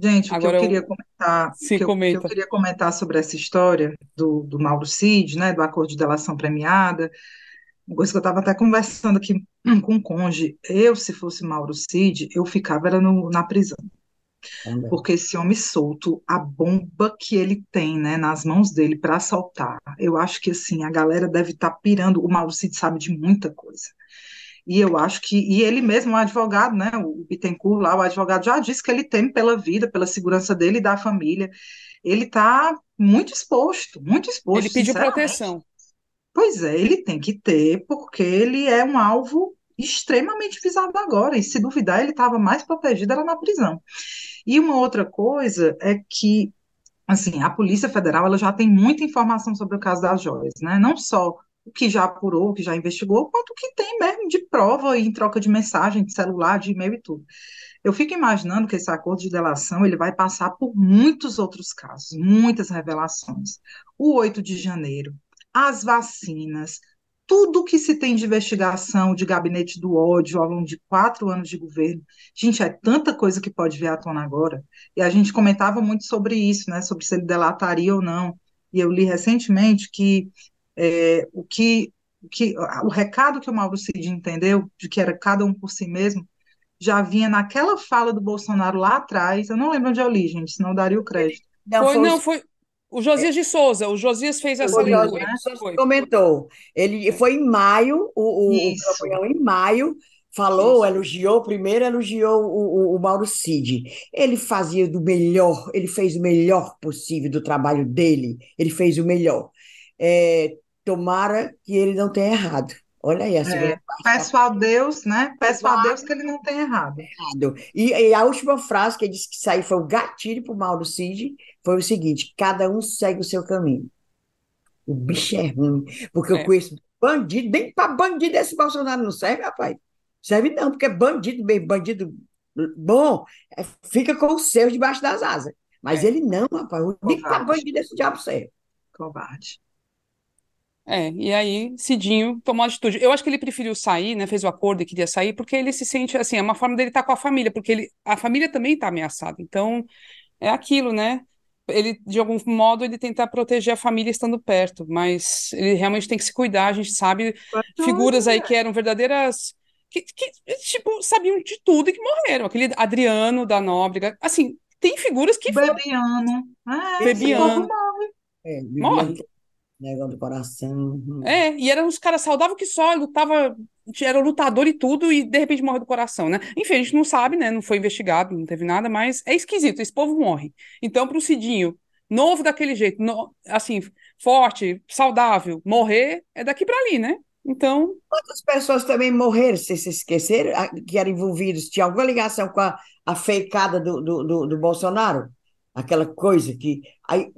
Gente, o que eu Agora queria eu comentar, se que eu comenta. queria comentar sobre essa história do Mauro Cid, né, do acordo de delação premiada, uma coisa que eu estava até conversando aqui com o cônjuge, se fosse Mauro Cid, eu ficava era na prisão. Também. Porque esse homem solto, a bomba que ele tem, né, nas mãos dele para soltar, eu acho que assim, a galera deve estar pirando. O Mauro Cid sabe de muita coisa. E eu acho que, e ele mesmo, o advogado, né, o Bittencourt lá, o advogado já disse que ele teme pela vida, pela segurança dele e da família. Ele está muito Ele exposto, pediu sinceramente. proteção. Pois é, ele tem que ter, porque ele é um alvo extremamente visado agora, e se duvidar, ele estava mais protegido, era na prisão. E uma outra coisa é que, assim, a Polícia Federal, ela já tem muita informação sobre o caso das joias, né? Não só o que já apurou, o que já investigou, quanto o que tem mesmo de prova e em troca de mensagem, de celular, de e-mail e tudo. Eu fico imaginando que esse acordo de delação, ele vai passar por muitos outros casos, muitas revelações. O 8 de janeiro, as vacinas, tudo que se tem de investigação de gabinete do ódio ao longo de 4 anos de governo. Gente, é tanta coisa que pode vir à tona agora. E a gente comentava muito sobre isso, né? Sobre se ele delataria ou não. E eu li recentemente que o recado que o Mauro Cid entendeu, de que era cada um por si mesmo, já vinha naquela fala do Bolsonaro lá atrás. Eu não lembro onde eu li, gente, senão eu daria o crédito. Não, Foi, foi não, foi o Josias de Souza. O Josias fez essa O Jorge Josias, leitura. né? Jesus Foi. comentou. Ele É, foi em maio, o Isso, campeão em maio, falou, isso. elogiou, primeiro elogiou o Mauro Cid. Ele fazia do melhor, ele fez o melhor possível do trabalho dele, ele fez o melhor. É, tomara que ele não tenha errado. Olha aí, a segunda parte está peço a Deus, né? Peço a Deus errado. que ele não tenha errado. E a última frase que ele disse que saiu foi o gatilho para o Mauro Cid, foi o seguinte: cada um segue o seu caminho. O bicho é ruim, porque eu É. conheço bandido, nem para bandido esse Bolsonaro não serve, rapaz. Serve não, porque bandido mesmo, bandido bom, fica com os seus debaixo das asas. Mas É. ele não, rapaz, nem para Covarde, bandido esse diabo serve. covarde. E aí Cidinho tomou a atitude. Eu acho que ele preferiu sair, né? Fez o acordo e queria sair, porque ele se sente assim, é uma forma dele estar com a família, porque a família também está ameaçada. Então, é aquilo, né? Ele, de algum modo, ele tentar proteger a família estando perto, mas ele realmente tem que se cuidar. A gente sabe Mas, figuras aí que eram verdadeiras. tipo, sabiam de tudo e que morreram. Aquele Adriano da Nóbrega, assim, tem figuras que O Bebiano. Esse povo Bebiano, morre. Viviane, morre. negócio do coração. E eram uns caras saudáveis que só, lutava, era lutador e tudo, e de repente morre do coração, né? Enfim, a gente não sabe, né? Não foi investigado, não teve nada, mas é esquisito, esse povo morre. Então, pro Cidinho, novo daquele jeito, assim, forte, saudável, morrer é daqui pra ali, né? Então, Quantas pessoas também morreram, vocês se esqueceram, que eram envolvidos? Tinha alguma ligação com a feicada do Bolsonaro? Aquela coisa que. Aí,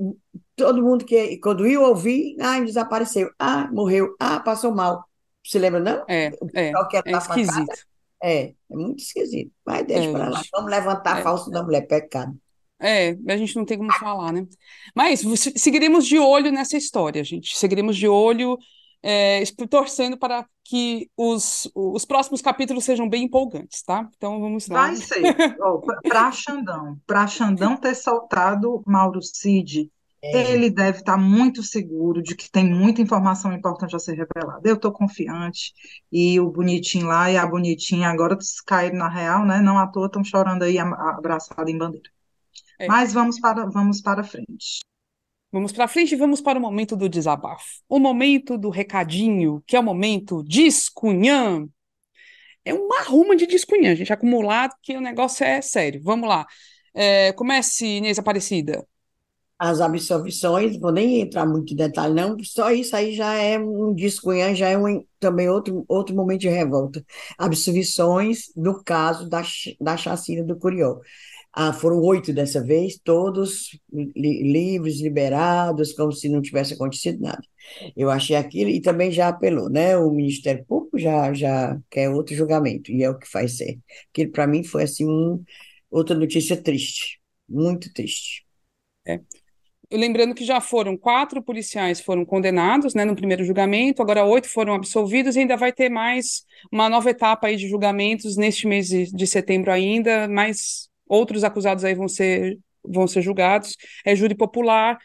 todo mundo que, quando ia ouvir, desapareceu. Morreu. Passou mal. Se lembra, não? O pessoal que era é da facada? esquisito. É muito esquisito. Mas deixa É, para lá. gente. Vamos levantar É, falso da mulher, pecado. a gente não tem como falar, né? Mas seguiremos de olho nessa história, gente. Seguiremos de olho, torcendo para que os próximos capítulos sejam bem empolgantes, tá? Então vamos lá. Vai ser. Para Xandão ter soltado Mauro Cid, É. ele deve estar muito seguro de que tem muita informação importante a ser revelada. Eu estou confiante. E o bonitinho lá e a bonitinha agora caíram na real, né? Não à toa estão chorando aí abraçado em bandeira. É, Mas vamos para frente. vamos para frente e vamos para o momento do desabafo. O momento do recadinho, que é o momento Discunhã. É uma ruma de discunhã, gente, acumulado, que o negócio é sério. Vamos lá. Comece, Inês Aparecida. As absolvições, vou nem entrar muito em detalhe, não, só isso aí já é um descunhã, já é também outro momento de revolta. Absolvições no caso da chacina do Curió. Foram 8 dessa vez, todos livres, liberados, como se não tivesse acontecido nada. Eu achei aquilo, e também já apelou, né? O Ministério Público já quer outro julgamento, e é o que faz ser. Aquilo, para mim, foi assim, outra notícia triste, muito triste. É. Lembrando que já foram 4 policiais foram condenados, né, no primeiro julgamento, agora 8 foram absolvidos e ainda vai ter mais uma nova etapa aí de julgamentos neste mês de setembro ainda, mais outros acusados aí vão ser julgados, é júri popular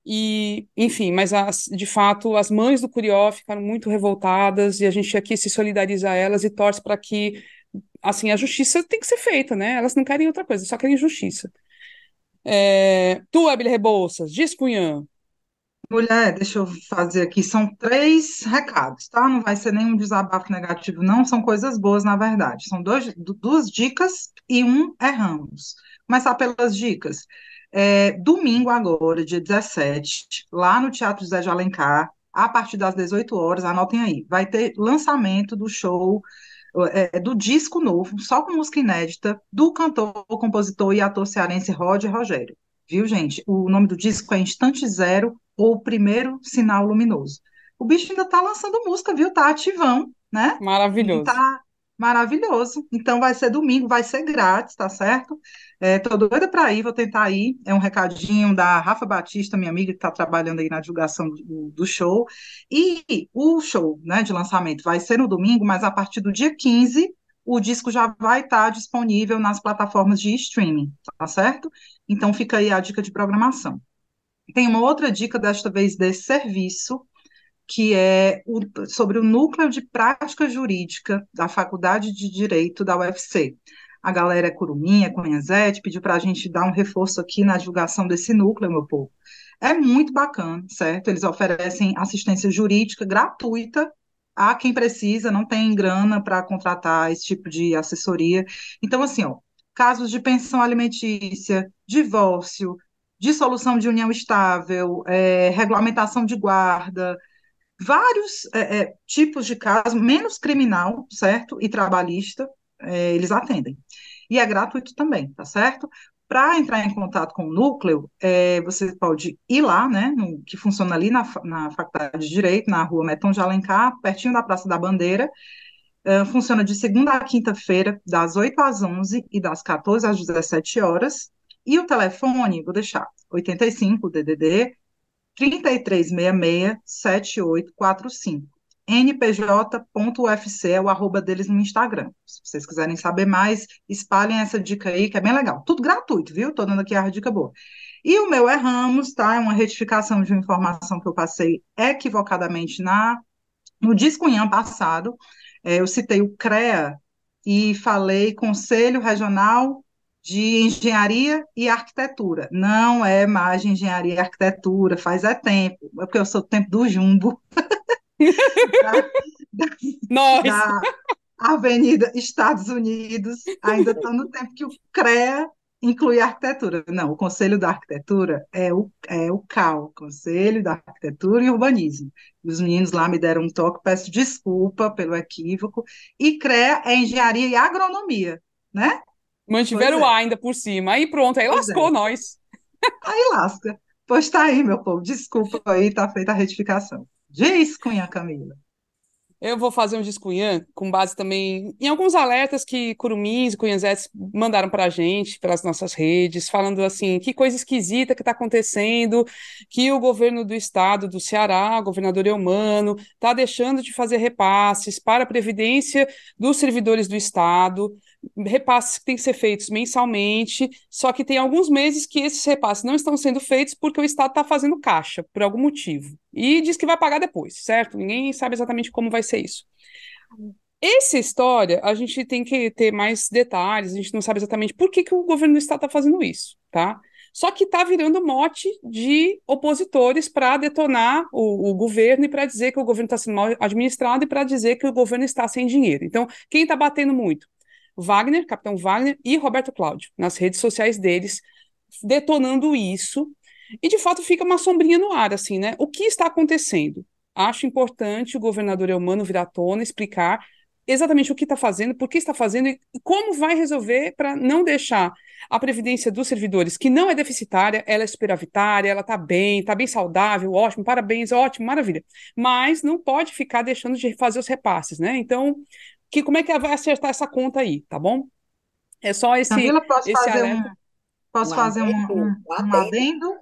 e, enfim, mas de fato as mães do Curió ficaram muito revoltadas e a gente aqui se solidariza a elas e torce para que, assim, a justiça tem que ser feita, né, elas não querem outra coisa, só querem justiça. Tu, Abel Rebouças, diz Cunhã. Mulher, deixa eu fazer aqui. São 3 recados, tá? Não vai ser nenhum desabafo negativo, não. São coisas boas, na verdade. São duas dicas e um erramos. Começar pelas dicas. Domingo agora, dia 17, lá no Teatro José de Alencar, a partir das 18 horas, anotem aí, vai ter lançamento do show, do disco novo, só com música inédita, do cantor, compositor e ator cearense Roger Rogério. Viu, gente? O nome do disco é Instante Zero, ou Primeiro Sinal Luminoso. O bicho ainda tá lançando música, viu? Tá ativão, né? E Maravilhoso. tá maravilhoso. Então vai ser domingo, vai ser grátis, tá certo? Tô doida para ir, vou tentar ir. É um recadinho da Rafa Batista, minha amiga, que está trabalhando aí na divulgação do show. E o show, né, de lançamento vai ser no domingo, mas a partir do dia 15 o disco já vai estar disponível nas plataformas de streaming, tá certo? Então fica aí a dica de programação. Tem uma outra dica, desta vez de serviço, que é sobre o Núcleo de Prática Jurídica da Faculdade de Direito da UFC. A galera é Curuminha, Conhezete, pediu para a gente dar um reforço aqui na divulgação desse núcleo, meu povo. É muito bacana, certo? Eles oferecem assistência jurídica gratuita a quem precisa, não tem grana para contratar esse tipo de assessoria. Então, assim, ó, casos de pensão alimentícia, divórcio, dissolução de união estável, regulamentação de guarda, vários tipos de casos, menos criminal, certo? E trabalhista, eles atendem. E é gratuito também, tá certo? Para entrar em contato com o núcleo, você pode ir lá, né, que funciona ali na Faculdade de Direito, na rua Meton de Alencar, pertinho da Praça da Bandeira. Funciona de segunda a quinta-feira, das 8 às 11 e das 14 às 17 horas. E o telefone, vou deixar, 85 DDD 3366-7845. npj.ufc é o arroba deles no Instagram. Se vocês quiserem saber mais, espalhem essa dica aí, que é bem legal. Tudo gratuito, viu? Tô dando aqui a dica boa. E o meu erramos, tá? É uma retificação de uma informação que eu passei equivocadamente No Discunhã passado, eu citei o CREA e falei Conselho Regional de Engenharia e Arquitetura. Não é mais de Engenharia e Arquitetura, faz tempo, é porque eu sou do tempo do jumbo, Nós. da Avenida Estados Unidos, ainda estou no tempo que o CREA inclui arquitetura. Não, o Conselho da Arquitetura é o CAU, Conselho da Arquitetura e Urbanismo. Os meninos lá me deram um toque, peço desculpa pelo equívoco. E CREA é Engenharia e Agronomia, né? Pois Mantiveram o é, A ainda por cima. Aí pronto, aí pois lascou é. nós. Aí lasca. Pois está aí, meu povo. Desculpa aí, tá feita a retificação. Diz, Cunha Camila. Eu vou fazer um discunhã com base também em alguns alertas que curumins e cunhanzetes mandaram para a gente, pelas nossas redes, falando assim, que coisa esquisita que está acontecendo, que o governo do estado do Ceará, o governador Eumano, está deixando de fazer repasses para a previdência dos servidores do estado, repasses que têm que ser feitos mensalmente, só que tem alguns meses que esses repasses não estão sendo feitos porque o estado está fazendo caixa, por algum motivo. E diz que vai pagar depois, certo? Ninguém sabe exatamente como vai ser isso. Essa história, a gente tem que ter mais detalhes, a gente não sabe exatamente por que o governo do estado está fazendo isso, tá? Só que está virando mote de opositores para detonar o governo e para dizer que o governo está sendo mal administrado e para dizer que o governo está sem dinheiro. Então, quem está batendo muito? Wagner, Capitão Wagner e Roberto Cláudio, nas redes sociais deles, detonando isso. E, de fato, fica uma sombrinha no ar, assim, né? O que está acontecendo? Acho importante o governador Eumano vir à tona, explicar exatamente o que está fazendo, por que está fazendo e como vai resolver para não deixar a previdência dos servidores, que não é deficitária, ela é superavitária, ela está bem saudável, ótimo, parabéns, ótimo, maravilha. Mas não pode ficar deixando de fazer os repasses, né? Então, como é que vai acertar essa conta aí, tá bom? É só esse, Camila, posso esse fazer alerta, Um posso fazer adendo, um um adendo. adendo?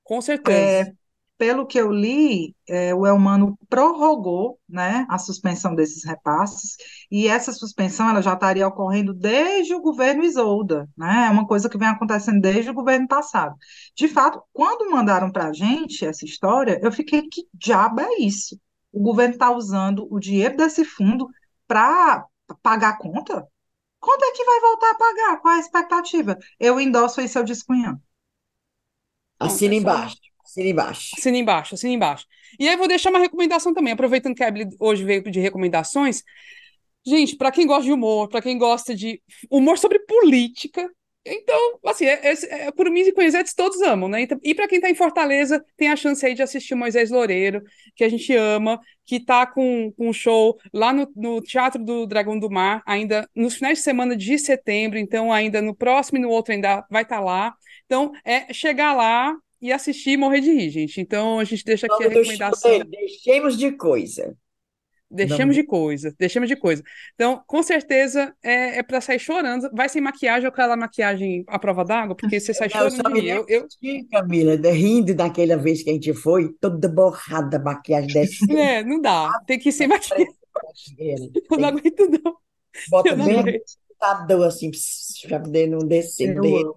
com certeza. Pelo que eu li, o Elmano prorrogou, né, a suspensão desses repasses, e essa suspensão ela já estaria ocorrendo desde o governo Isolda, né, é uma coisa que vem acontecendo desde o governo passado. De fato, quando mandaram para a gente essa história, eu fiquei, que diabo é isso? O governo está usando o dinheiro desse fundo para pagar a conta? Quando é que vai voltar a pagar? Qual é a expectativa? Eu endosso aí seu descunhão. Pronto, é Assina só embaixo, assina embaixo. assina embaixo, assina embaixo. E aí vou deixar uma recomendação também, aproveitando que a Emily hoje veio de recomendações. Gente, para quem gosta de humor, para quem gosta de humor sobre política, então, assim, por mim e Conhecetes todos amam, né? Então, e para quem está em Fortaleza, tem a chance aí de assistir o Moisés Loureiro, que a gente ama, que está com um show lá no Teatro do Dragão do Mar, ainda nos finais de semana de setembro, então ainda no próximo e no outro ainda vai estar lá. Então, é chegar lá e assistir e morrer de rir, gente. Então, a gente deixa O aqui a nome do show dele, recomendação. Deixemos de coisa. O nome Deixemos de coisa, deixemos de coisa. Então, com certeza, é para sair chorando. Vai sem maquiagem ou aquela maquiagem à prova d'água, porque você sai Não, eu chorando só de me rir. lembro de Camila, rindo daquela vez que a gente foi, toda borrada, maquiagem descendo. Não dá. Tem que ir sem maquiagem. Eu não Tem que aguento, não. bota Eu não bem aguento. agitador, assim, para poder não descer, não Eu derreter. amo.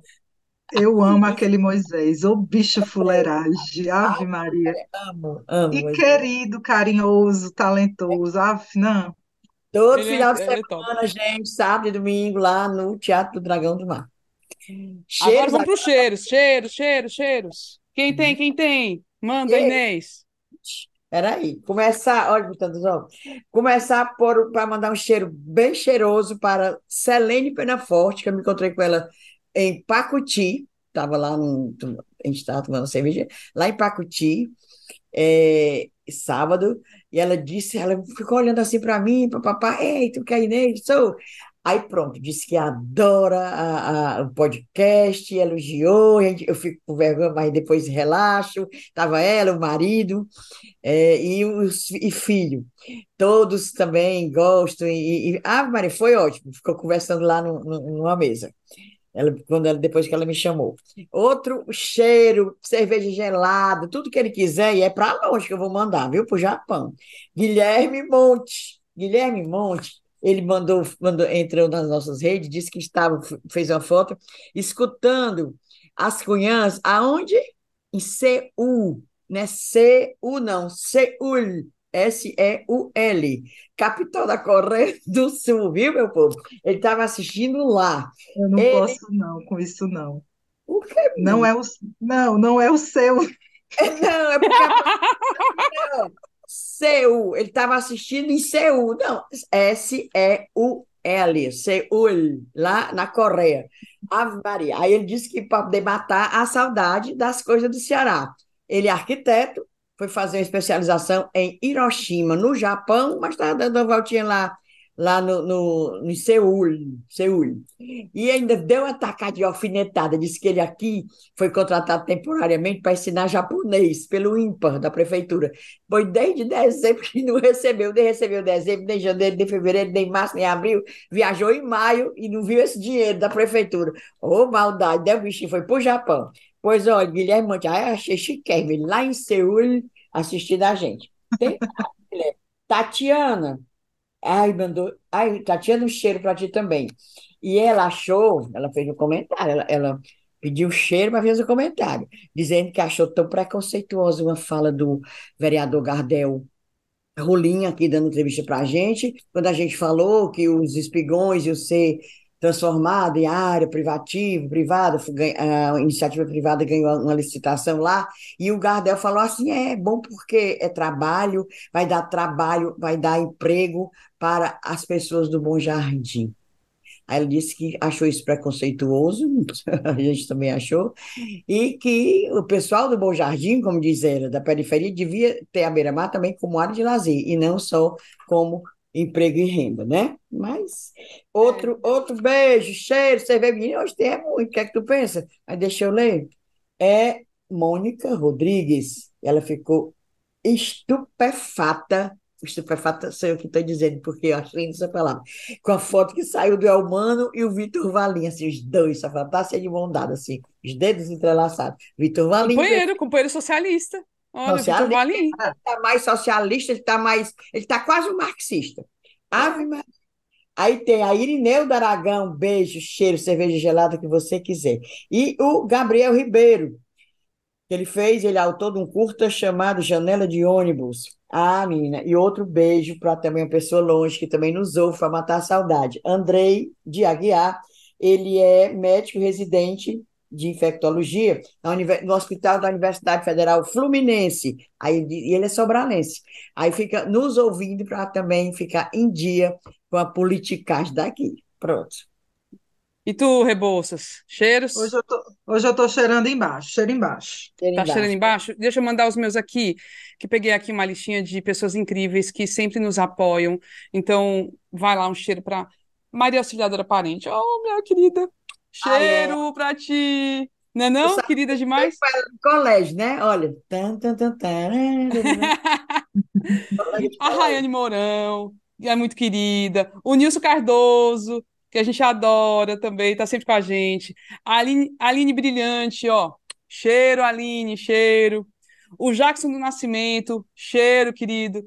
Eu amo aquele Moisés, ô bicho fuleiragem, Ave Maria. Amo, amo. E Mas querido, carinhoso, talentoso, Ave, não. todo Ele é, final de ele é top. semana, gente, sábado e domingo, lá no Teatro do Dragão do Mar. Agora Cheiros vamos para os cheiros. Cheiros, cheiros, cheiros. Quem tem? Quem tem? Manda, aqui. Inês. Peraí, começar, olha, botando os ovos. Começar para mandar um cheiro bem cheiroso para Selene Penaforte, que eu me encontrei com ela em Pacuti, estava lá, a gente estava tomando cerveja, lá em Pacuti, sábado, e ela ficou olhando assim para mim, papapá, ei, tu quer Inês? Sou. Aí pronto, disse que adora o podcast, elogiou, eu fico com vergonha, mas depois relaxo, estava ela, o marido, e filho, todos também gostam, Maria, foi ótimo, ficou conversando lá numa mesa, depois que ela me chamou. Outro cheiro, cerveja gelada, tudo que ele quiser, e é para longe que eu vou mandar, viu, para o Japão. Guilherme Monte, ele entrou nas nossas redes, disse que fez uma foto, escutando as cunhãs, aonde? Em Seul, não é Seul não, Seul, Seul, capital da Coreia do Sul, viu, meu povo? Ele estava assistindo lá. Eu não Ele, posso não com isso não. o que, Não menino? é o, não é o seu. Não, é porque a Seul, ele estava assistindo em Seul, não, Seul, Seul, lá na Coreia. Ave Maria. Aí ele disse que para poder matar a saudade das coisas do Ceará. Ele é arquiteto, foi fazer uma especialização em Hiroshima, no Japão, mas estava dando uma voltinha lá em Seul. E ainda deu uma tacada de alfinetada, disse que ele aqui foi contratado temporariamente para ensinar japonês pelo INPA da prefeitura. Foi desde dezembro que não recebeu, nem recebeu dezembro, nem janeiro, nem fevereiro, nem março, nem abril. Viajou em maio e não viu esse dinheiro da prefeitura. Ô, maldade, né? O bichinho foi para o Japão. Pois olha, Guilherme Monte, achei chiquérrimo, ele lá em Seul assistindo a gente. Tem Tatiana, ai, mandou, ai, Tatiana, um cheiro para ti também. E ela achou, ela fez um comentário, ela pediu cheiro, mas fez um comentário, dizendo que achou tão preconceituosa uma fala do vereador Gardel Rolim aqui dando entrevista para a gente, quando a gente falou que os espigões iam ser transformados em área privativa, privada, a iniciativa privada ganhou uma licitação lá, e o Gardel falou assim, é bom porque é trabalho, vai dar emprego para as pessoas do Bom Jardim. Aí ele disse que achou isso preconceituoso, a gente também achou, e que o pessoal do Bom Jardim, como diz ela, da periferia, devia ter a beira-mar também como área de lazer, e não só como emprego e renda, né? Mas É. outro beijo, cheiro, você vê, menina, hoje tem muito, o que é que tu pensa? Aí deixa eu ler. É Mônica Rodrigues, ela ficou estupefata, sei o que estou dizendo, porque eu achei essa palavra, com a foto que saiu do Elmano e o Vitor Valim, assim, os dois, só faltasse de mão dada, assim, os dedos entrelaçados. Vitor Valim, Companheiro socialista. Olha, o Vitor socialista, Valim. ele está mais socialista, ele está quase um marxista. Ave É. Maria. Aí tem a Irineu Aragão, beijo, cheiro, cerveja gelada que você quiser. E o Gabriel Ribeiro, que ele é autor de um curta chamado Janela de Ônibus. Ah, menina, e outro beijo para também uma pessoa longe que também nos ouve para matar a saudade. Andrei de Aguiar, ele é médico residente de infectologia no Hospital da Universidade Federal Fluminense. E ele é sobralense. Aí fica nos ouvindo para também ficar em dia com a politicagem daqui. Pronto. E tu, Rebouças? Cheiros? Hoje eu tô cheirando embaixo, cheiro embaixo. Cheiro Tá cheirando embaixo. embaixo? Deixa eu mandar os meus aqui, que peguei aqui uma listinha de pessoas incríveis que sempre nos apoiam. Então, vai lá um cheiro para Maria Auxiliadora Parente. Oh, minha querida, Ah, é. cheiro pra ti. Não é Tu não? sabe que Querida eu estudei demais? com ela no colégio, né? Olha. Tan, tan, tan, taran, colega de A colégio. Rayane Mourão, que é muito querida. O Nilson Cardoso, que a gente adora também, tá sempre com a gente. A Aline Brilhante, ó. Cheiro, Aline, cheiro. O Jackson do Nascimento, cheiro, querido.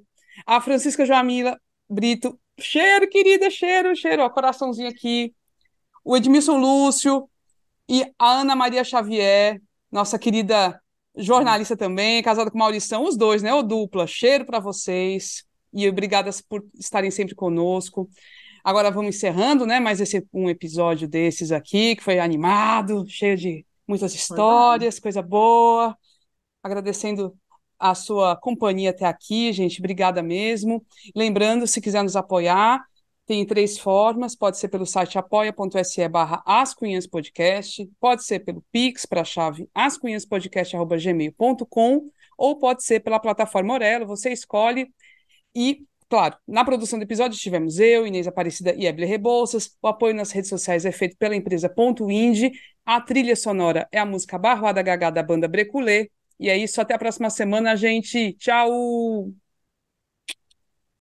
A Francisca Joamila Brito, cheiro, querida, cheiro, cheiro. Ó, coraçãozinho aqui. O Edmilson Lúcio e a Ana Maria Xavier, nossa querida jornalista também, casada com Maurição, os dois, né? O dupla. Cheiro para vocês. E obrigadas por estarem sempre conosco. Agora vamos encerrando, né? Mais um episódio desses aqui, que foi animado, cheio de muitas Foi bom. histórias, coisa boa. Agradecendo a sua companhia até aqui, gente. Obrigada mesmo. Lembrando, se quiser nos apoiar, tem três formas. Pode ser pelo site apoia.se/ascunhaspodcast, pode ser pelo Pix para a chave ascunhaspodcast@gmail.com, ou pode ser pela plataforma Orelo. Você escolhe. E, claro, na produção do episódio estivemos eu, Inês Aparecida e Eble Rebouças. O apoio nas redes sociais é feito pela empresa Ponto Indie. A trilha sonora é a música Barroada Gagá da banda Breculê. E é isso, até a próxima semana, gente. Tchau!